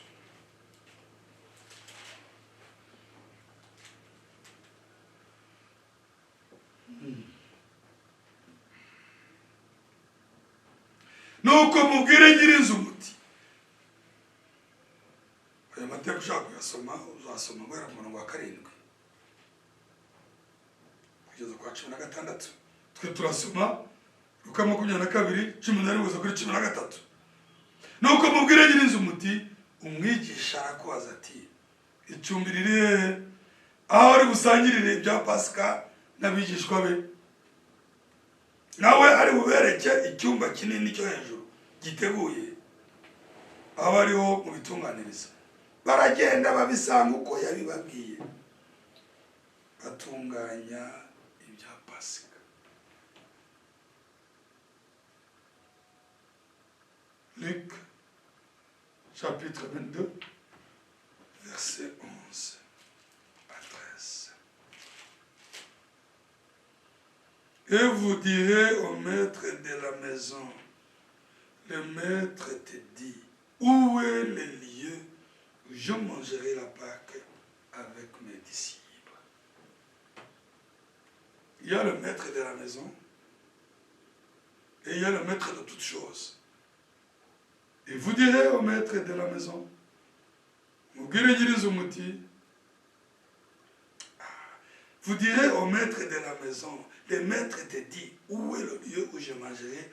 Nuko mubwire nyirinzu muti, aya mateka ushaka kuyasoma uzasoma guhera ku murongo wa 7 kugeza kwa 16. Twe turasoma Luka 22 11 kugeza kuri 13. Nuko mubwire nyirinzu muti, umwigisha arakubaza ati, icumbi riri aho ari busangirire ibya Pasika n'abigishwa be. Nawe ari bubereke icyumba kinini cyo hejuru giteguye aho ariho mu bitunganiriza. Baragenda babisanga uko yabibabwiye, batunganya ibya Pasika. Luc chapitre 22 verset 11 à 13. Et vous direz au maître de la maison, le maître te dit, où est le lieu où je mangerai la Pâque avec mes disciples? Il y a le maître de la maison et il y a le maître de toutes choses. Et vous direz au maître de la maison, vous direz au maître de la maison, le maître te dit, où est le lieu où je mangerai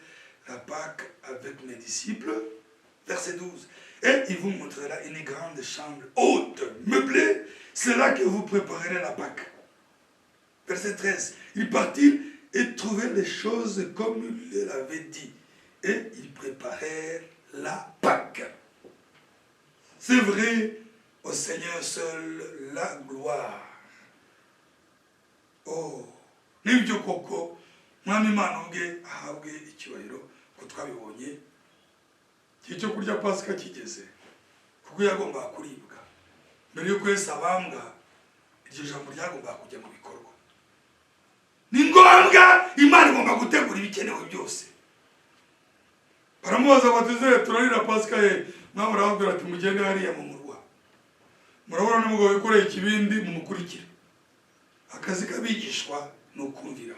la Pâque avec mes disciples? Verset 12. Et il vous montrera une grande chambre haute, meublée, c'est là que vous préparerez la Pâque. Verset 13. Ils partirent et trouvaient les choses comme il leur avait dit. Et ils préparèrent la Pâque. C'est vrai, au Seigneur seul la gloire. Oh, n'ibyo koko mwami Imana ubwe ahabwe icyubahiro ko twabibonye. Cyo kurya Pasika kigeze kuko yagomba kuribwa mbere yo kwesa abambwa. Iryo jambo ryagomba kujya mu bikorwa. Ni ngombwa Imana igomba gutegura ibikenewe byose. Baramubaza batuze turarira Pasika ye, mwami arababwira ati mugende hariya mu murwa, murabona n'umugabo wikoreye ikibindi mumukurikire. Akazi kabigishwa no kumvira.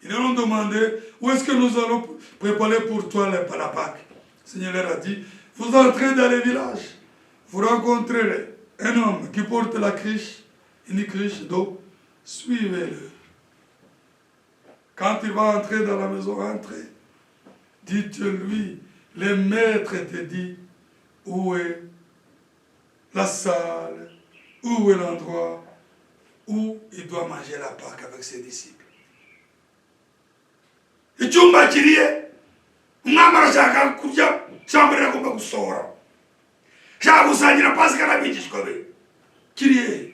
Ils leur ont demandé, où est-ce que nous allons préparer pour toi la Pâque? Le Seigneur leur a dit, vous entrez dans les villages, vous rencontrerez un homme qui porte la cruche, une cruche d'eau, suivez-le. Quand il va entrer dans la maison, entrez, dites-lui, le maître te dit, où est la salle, où est l'endroit où il doit manger la Pâque avec ses disciples. Icyumba kiriye, umwami arashaka kurya, cyangwa agomba gusohora. Shaka gusangira Pasika n'abigishwa be. Kiriye.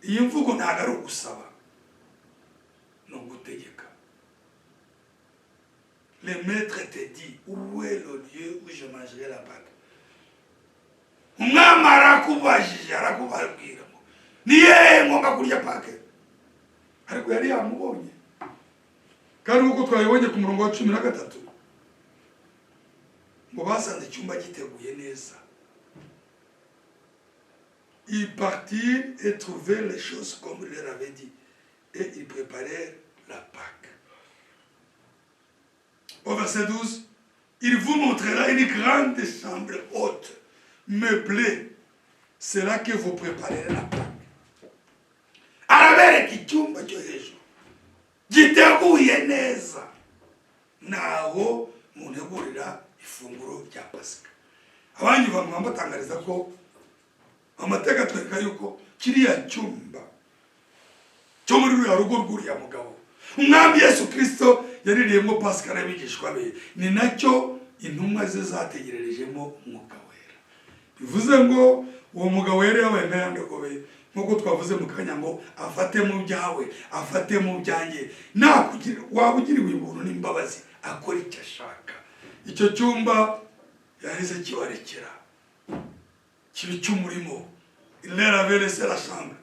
Iyi mvugo ntago ari ugusaba, no gutegeka. Le maître te dit, où est le lieu où je mangerai la Pâque? Umwami arakubajije, arakubabwira. Niye ngomba kurya Pâque. Ariko yari yamubonye. Kandi uko twabibonye ku murongo wa 13 ngo basanze icyumba giteguye neza. Ils partirent et trouvaient les choses comme il leur avait dit et ils préparèrent la Pâque. Au verset 12, il vous montrera une grande chambre haute, meublée. C'est là que vous préparez la Pâque. Arabereka icyumba cyo hejuru giteguye neza, naho munegurira ifunguro rya Pasika. Abanyi bamwambatangariza ko amateka twereka yuko kiriya cyumba cyo muri ruya rugo rw'uriya mugabo umwami Yesu Kristo yaririyemo Pasika n'abigishwa be, ni nacyo intumwa ze zategererejemo umwuka wera. Bivuze ngo uwo mugabo yari yabaye nkayandogobe, nkuko twavuze mu kanya ngo afate mu byawe, afate mu byanjye, nakugira waba ugiriwe ubuntu n'imbabazi akora icyo ashaka. Icyo cyumba yahise kibarekera kibi cy'umurimo. Il leur avait laissé la chambre.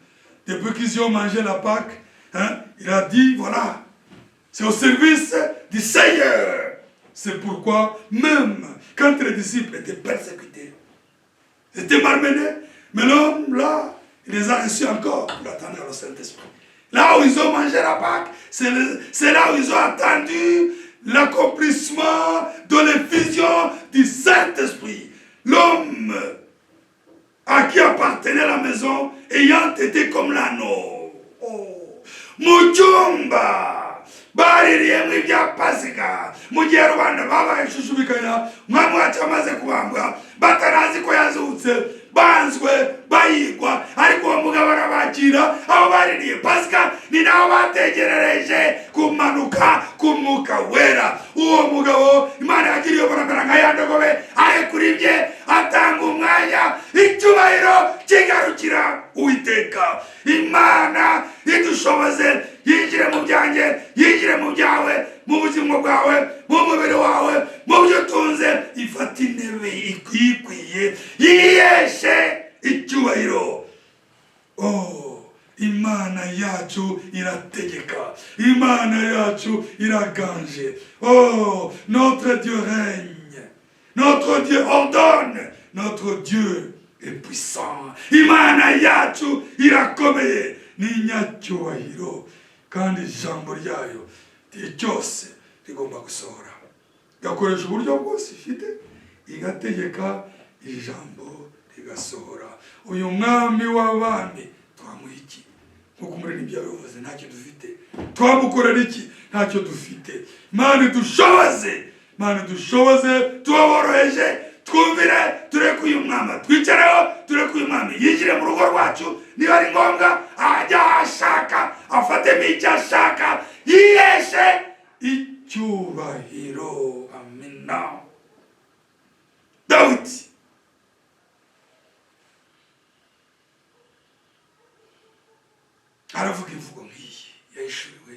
Depuis qu'ils ont mangé la Pâque, hein, il a dit, voilà, c'est au service du Seigneur. C'est pourquoi, même quand les disciples étaient persécutés, ils étaient malmenés, mais l'homme, là, il les a reçus encore pour attendre le Saint-Esprit. Là où ils ont mangé la Pâque, c'est là où ils ont attendu l'accomplissement de l'effusion du Saint-Esprit. L'homme à qui appartenait la maison ayant été comme l'anneau. Oh. Muchumba baririye mu bya Pasika mu gihe rubanda babaye shushubikanya mwami wacu amaze kubambwa batanazi ko yazutse banzwe bayigwa ariko uwo mugabo arabakira abo baririye Pasika ni naho bategerereje kumanuka k'umwuka wera. Uwo mugabo Imana yagiriye barabara nka yandogobe ari kuri bye atanga umwanya icyubahiro kigarukira Uwiteka. Imana idushoboze yinjire mu byanjye, yinjire mu byawe, mu buzima bwawe, mu mubiri wawe, mu byo utunze, ifata intebe ikwiye yiyeshe icyubahiro. Oh, Imana yacu irategeka, Imana yacu iraganje. Oh, notre Dieu règne, notre Dieu ordonne, notre Dieu est puissant. Imana yacu irakomeye, ni nyacyubahiro, kandi ijambo ryayo igihe cyose rigomba gusohora. Gakoresha uburyo bwose ifite igategeka ijambo rigasohora. Uyu mwami w'abami twamuha iki? Nkuko umuririmbyi yabivuze, ntacyo dufite. Twamukorera iki? Ntacyo dufite. Imana idushoboze, Imana idushoboze, tuboroheje, twumvire, tureke uyu mwami twicareho, tureke uyu mwami yinjire mu rugo rwacu, niba ari ngombwa ajya aho ashaka, afatemo icyo ashaka, yiyeshe icyubahiro. Amina. Dawidi aravuga imvugo nk'iyi yahishuriwe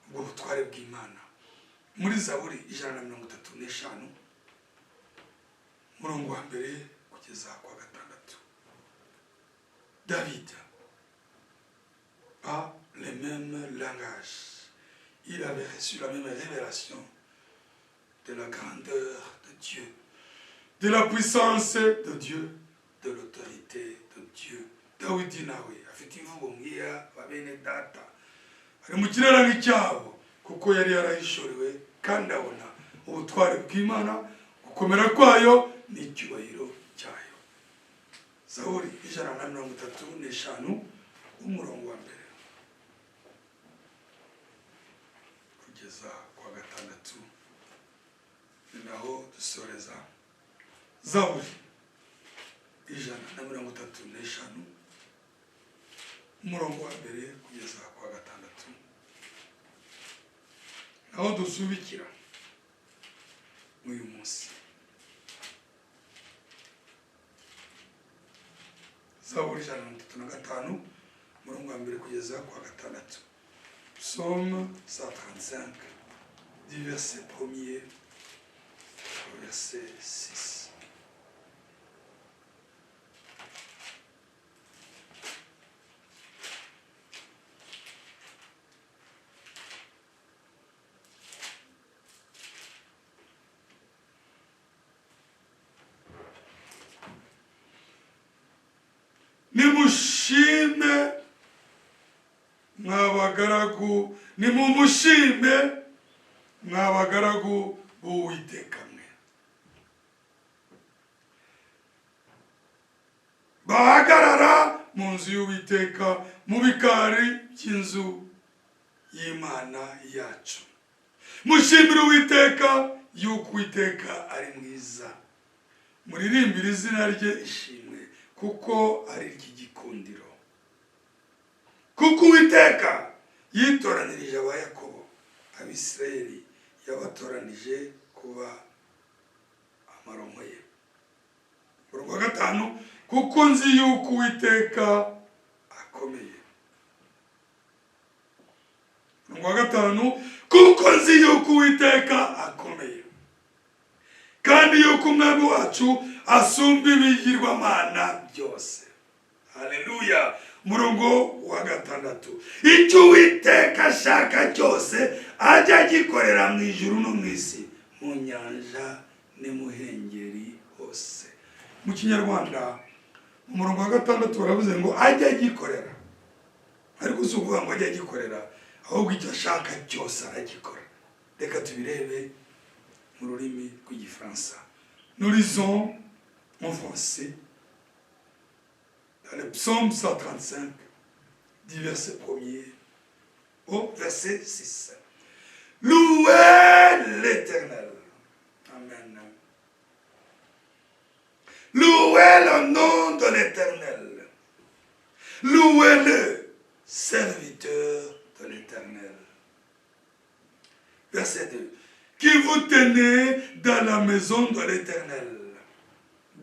ubwo butware bw'Imana muri Zaburi 135 murongo wa mbere kugeza kwa gatandatu. David a le même langage. Il avait reçu la même révélation de la grandeur de Dieu, de la puissance de Dieu, de l'autorité de Dieu. Dawidi nawe afite imvugo ngiya babene data ari mu kirere nk'icyabo kuko yari yarahishuriwe kandi abona ubutware bw'Imana, gukomera kwayo n'icyubahiro cyayo. Zaburi 135 umurongo wa mbere kugeza kwa gatandatu, naho dusoreza. Zaburi 135 umurongo wa mbere kugeza kwa gatandatu, naho dusubikira uyu munsi. Zaburi 135 umurongo wa mbere kugeza kwa gatandatu. Psaume 135 du verset 1er au verset 6. Nimushime mwabagaragu, nimumushime mwabagaragu b'Uwiteka mwe. Bahagarara mu nzu y'Uwiteka, mu bikari by'inzu y'Imana yacu. Mushimire Uwiteka yuko Uwiteka ari mwiza. Muririmbire izina rye ishimwe kuko ari iry'igikundiro. Kuko Uwiteka yitoranirije aba Yakobo, Abisirayeli yabatoranije kuba amaronko ye. Urwa gatanu, kuko nzi yuko Uwiteka akomeye. umurongo wa gatanu, kuko nzi yuko Uwiteka akomeye kandi yuko umwami wacu asumba ibigirwamana byose. Haleluya. Umurongo wa gatandatu, icyo Uwiteka ashaka cyose ajya agikorera mu ijuru no mu isi, mu nyanja n'imuhengeri hose. Mu Kinyarwanda umurongo wa gatandatu baravuze ngo ajya agikorera, ariko si ukuvuga ngo ajya agikorera, ahubwo icyo ashaka cyose aragikora. Reka tubirebe mu rurimi rw'igifaransa. Nous lisons en français dans le psaume 135 du verset 1er au verset 6. Louez l'Éternel. Amen. Louez le nom de l'Éternel. Louez-le, serviteur de l'Éternel. Verset 2. Qui vous tenez dans la maison de l'Éternel,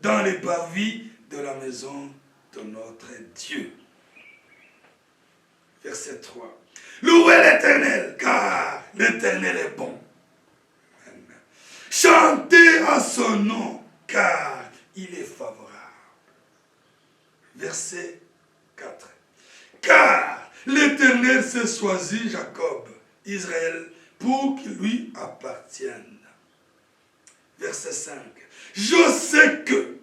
dans les parvis de la maison de notre Dieu. Verset 3. Louez l'Éternel, car l'Éternel est bon. Amen. Chantez à son nom, car il est favorable. Verset 4. Car l'Éternel s'est choisi Jacob, Israël, pour qu'il lui appartienne. Verset 5. Je sais que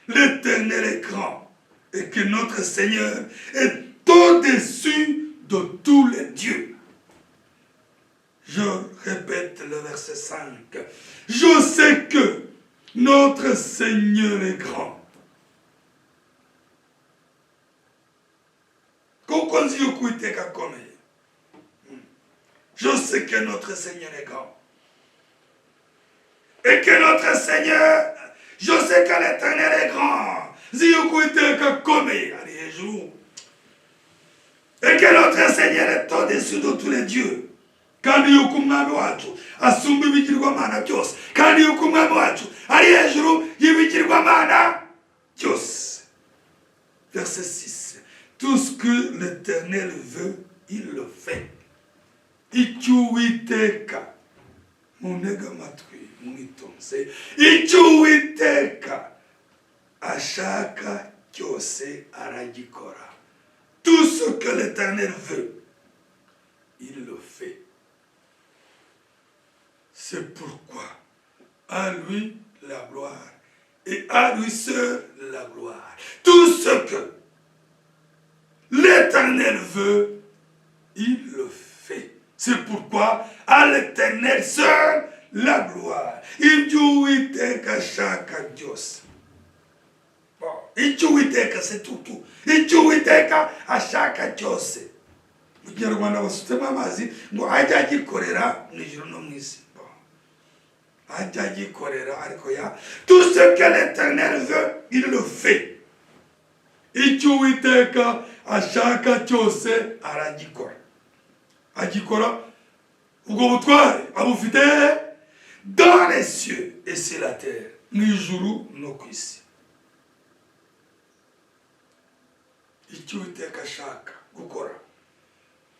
l'Éternel est grand et que notre Seigneur est au-dessus de tous les dieux. Je répète le verset 5. Je sais que notre Seigneur est grand. Je sais que notre Seigneur est grand. Et que notre Seigneur, je sais que l'Éternel est grand. Et que notre Seigneur est au-dessus de tous les dieux. Kandi yuko umwami wacu asumba ibigirwamana byose, kandi yuko umwami wacu ari hejuru y'ibigirwamana byose. Verset 6. Tout ce que l'Éternel veut, il le fait. Icyo Uwiteka munega amatwi mwitonze, icyo Uwiteka ashaka cyose aragikora. Tout ce que l'Éternel veut, il le fait. C'est pourquoi à lui la gloire et à lui seul la gloire. Tout ce que l'Éternel veut, il le fait. C'est pourquoi à l'Éternel seul la gloire. Ibyo Uwiteka ashaka byose. Icyo Uwiteka c'est tout. Icyo Uwiteka ashaka cyose. Mu Kinyarwanda basutemo amazi ngo ajya agikorera mu ijuru no mu isi. Ajya agikorera ariko ya. Tout ce que l'Éternel veut, il le fait. Icyo Uwiteka ashaka cyose aragikora. Agikora ubwo butware abufite dans les cieux et sur la terre, mu ijuru no ku isi. Icyo Uwiteka ashaka gukora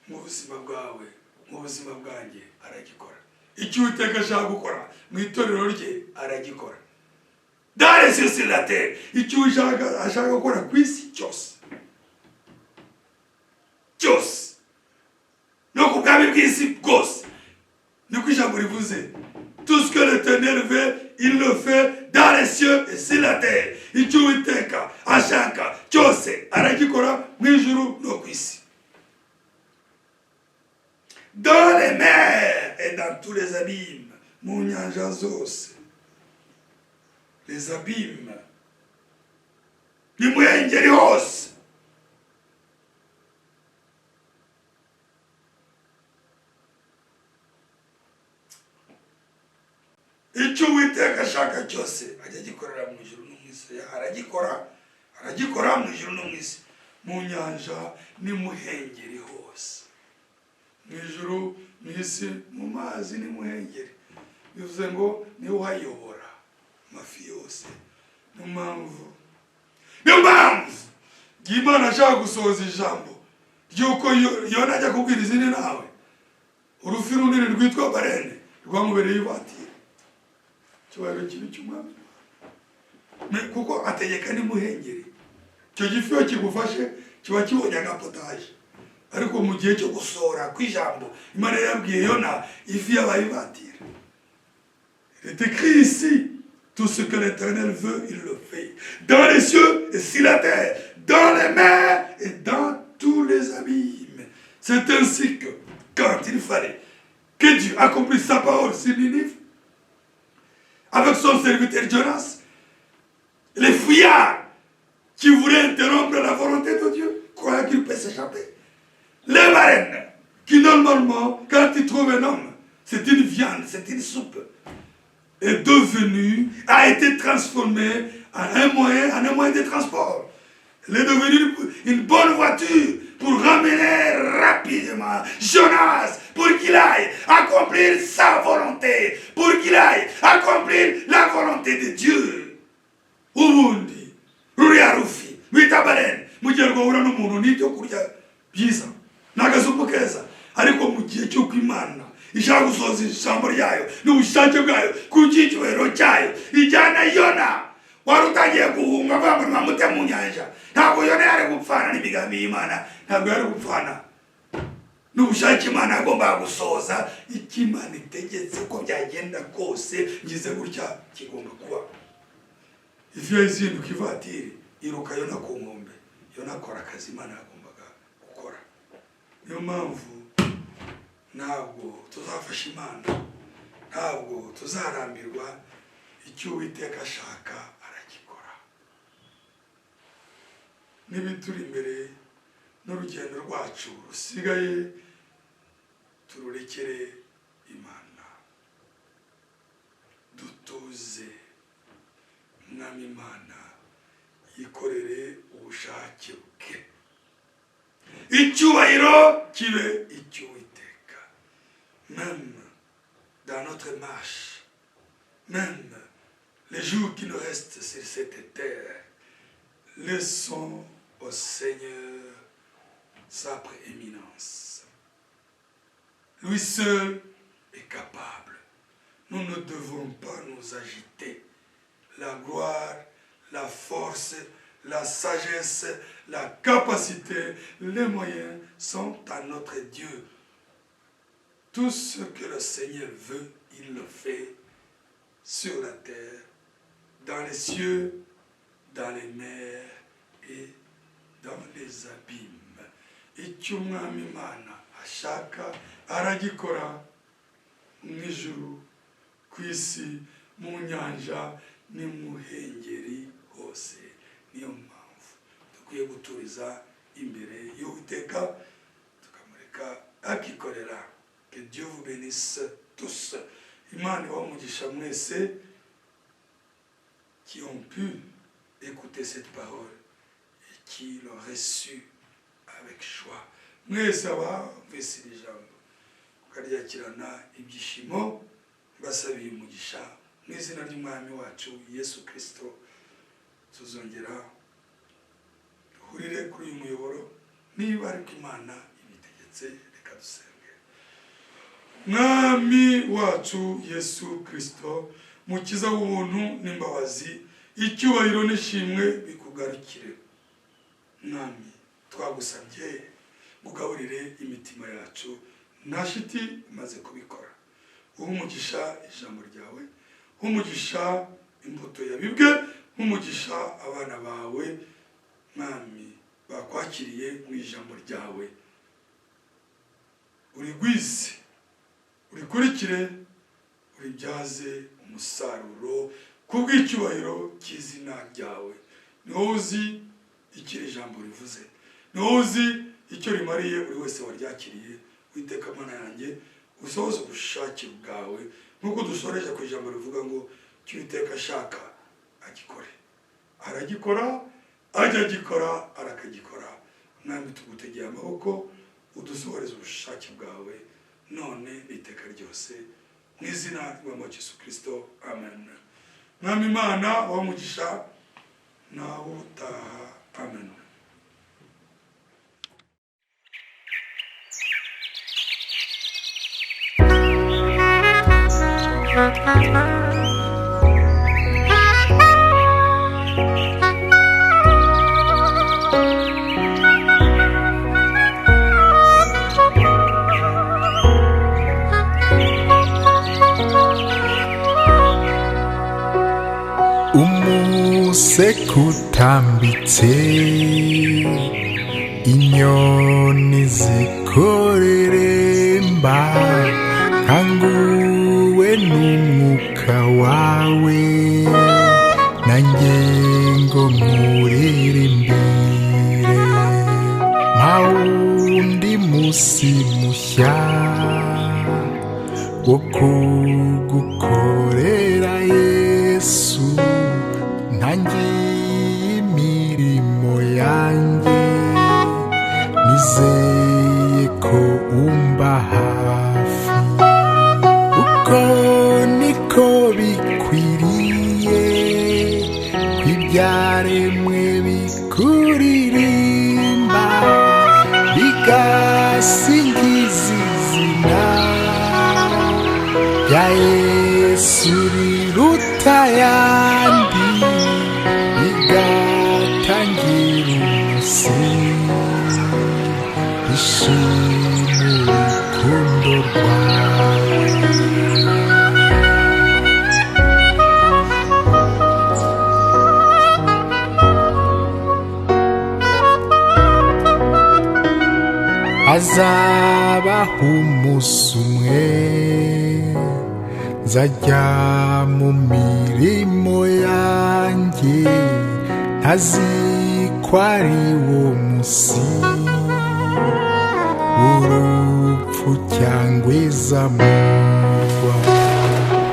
mu buzima bwawe, mu buzima bwanjye aragikora. Icyo Uwiteka ashaka gukora mu itorero rye aragikora. Dans les cieux sur la terre, icyo ashaka gukora ku isi cyose. Cyose. No ku bwami bw'isi bwose. Niko ijambo rivuze. Tout ce que l'Éternel veut, il le fait dans les cieux et sur la terre. Icyo Uwiteka ashaka cyose aragikora mu ijuru no ku isi. Dans les mers et dans tous les abîmes, mu nyanja zose. Les abîmes. Ni muhengeri hose. Icyo Uwiteka ashaka cyose ajya agikorera mu ijuru no mu isi. Aragikora mu ijuru no mu isi. Mu nyanja ni muhengeri hose. Mu ijuru, mu isi, mu mazi ni muhengeri. Bivuze ngo ni uhayobora amafi yose. Niyo mpamvu Imana ashaka gusohoza ijambo ry'uko Yona ajya kubwira izindi nawe urufi runini rwitwa barene rwamubereye ivatiri cyubahiro kibi cy'umwami kuko ategeka n'imuhengeri icyo gifi iyo kigufashe kiba kibonye agapotaje ariko mu gihe cyo gusora kw'ijambo Imana yabwiye Yona ifi yabaye ivatiri. Il est écrit ici, tout ce que l'Éternel veut, il le fait. Dans les cieux et sur la terre, dans les mers et dans tous les abîmes. C'est ainsi que, quand il fallait que Dieu accomplisse sa parole sur Ninive, avec son serviteur Jonas, les fuyards qui voulaient interrompre la volonté de Dieu, croyaient qu'ils peuvent s'échapper. Les marraines, qui normalement, quand ils trouvent un homme, c'est une viande, c'est une soupe, est devenu, a été transformé en un moyen de transport. Elle est devenue une bonne voiture pour ramener rapidement Jonas, pour qu'il aille accomplir sa volonté, pour qu'il aille accomplir la volonté de Dieu. Ubundi, ruriya rufi, witabaren, mugiye guhura n'umuntu n'ibyo kurya byiza, n'agasupu keza, ariko mu gihe cyo kw'Imana ishaka gusoza ijambo ryayo n'ubushake bwayo ku cyiciro cyayo ijyana Yona wari utangiye guhunga avuga ngo nimamute mu nyanja. Ntabwo Yona yari gupfana n'imigambi y'Imana, ntabwo yari gupfana n'ubushake Imana agomba gusoza. Icyo Imana itegetse ko byagenda kose ngize gutya kigomba kuba. Ifi yazinduka ivatiri iruka Yona ku nkombe. Yona akora akazi Imana yagombaga gukora. Niyo mpamvu ntabwo tuzafasha Imana, ntabwo tuzarambirwa. Icyo Uwiteka ashaka aragikora. N'ibituri imbere n'urugendo rwacu rusigaye tururekere Imana, dutuze Mwami Imana yikorere ubushake bwe, icyubahiro kibe icy'Uwiteka. Même dans notre marche, même les jours qui nous restent sur cette terre, laissons au Seigneur sa prééminence. Lui seul est capable. Nous ne devons pas nous agiter. La gloire, la force, la sagesse, la capacité, les moyens sont à notre Dieu. Tout ce que le Seigneur veut, il le fait sur la terre, dans les cieux, dans les mers et dans les abîmes. Icyo Umwami Imana ashaka aragikora mu ijuru, ku isi, mu nyanja n'imuhengeri hose. Niyo mpamvu dukwiye guturiza imbere y'Uwiteka tukamureka akikorera. Que Dieu vous bénisse tous. Imana ibamugisha mwese qui ont pu écouter cette parole et qui l'ont reçue avec joie. Mwese abumvise iri jambo mukaryakirana ibyishimo, mbasabiye umugisha mu izina ry'Umwami wacu Yesu Kristo. Tuzongera duhurire kuri uyu muyoboro niba ariko Imana ibitegetse. Reka dusenge. Mwami wacu Yesu Kristo, mukiza w'ubuntu n'imbabazi, icyubahiro n'ishimwe bikugarukire. Mwami, twagusabye gugaburire imitima yacu, nta shiti umaze kubikora. Umugisha ijambo ryawe, umugisha imbuto yabibwe, umugisha abana bawe Mwami bakwakiriye mu ijambo ryawe. Urigwize, urikurikire, uribyaze umusaruro kubw'icyubahiro cy'izina ryawe. Ni wowe uzi icyo iri jambo rivuze, ni wowe uzi icyo rimariye buri wese waryakiriye. Uwiteka Mana yanjye, usohoze ubushake bwawe nk'uko dusoreje ku ijambo rivuga ngo icyo Uwiteka ashaka agikore. Aragikora, ajya agikora, arakagikora. Mwami, tugutegeye amaboko, udusohoreze ubushake bwawe none n'iteka ryose, mu izina ry'Umwami Yesu Kristo, amen. Mwami Imana wamugisha nawe utaha, amen. umuseke utambitse inyoni zikoreremba kanguwe n'umwuka wawe nanjye ngo nkuririmbire nta wundi musi mushya wo kugukorera Yesu ntangiye imirimo yanjye nizeye ko umba hafi uko niko bikwiriye kw'ibyaremwe bikuririmba bigasingiza izina rya Yesu riruta ayandi bigatangira umusingi bishimira urukundo rwawe hazabaho umunsi umwe nzajya mu mirimo yanjye ntaziko ari wo musi w'urupfu cyangwa izamurwa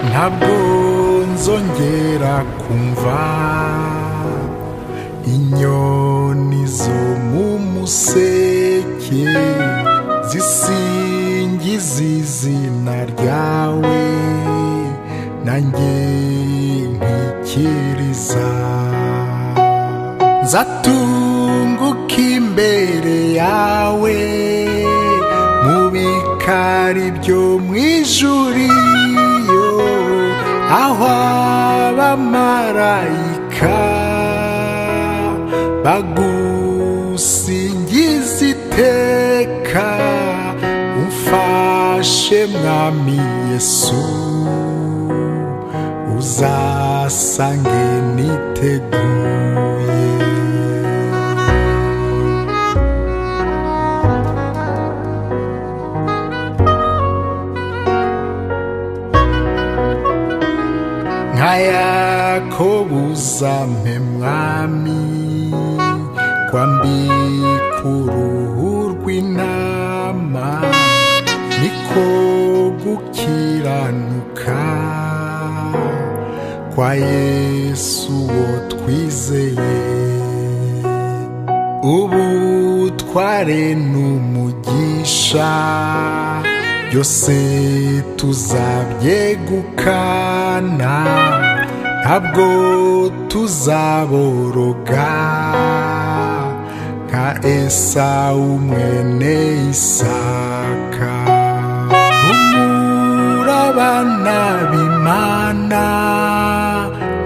ntabwo nzongera kumva inyoni zo mu museke zisingiza izina ryawe nanjye nkikiriza nzatunguka imbere yawe mu bikari byo mu ijuru iyo aho abamarayika bagusingiza iteka umfashe mwami Yesu uzasange niteguye nka Yakobo uzampe mwami kwambika uruhu rw'intama niko gukiranuka kwa Yesu uwo twizeye ubutware n'umugisha byose tuzabyegukana ntabwo tuzaboroga nka Esawu mwene Isaka humura abana b'Imana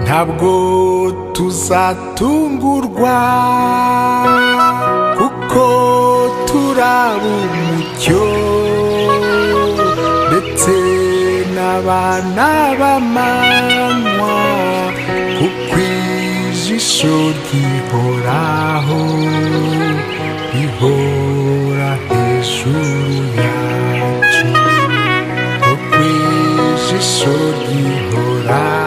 ntabwo tuzatungurwa kuko turaba umucyo ndetse n'abana b'amanywa kuko ijisho ryihoraho rihora hejuru yacu kuko ijisho ryihoraho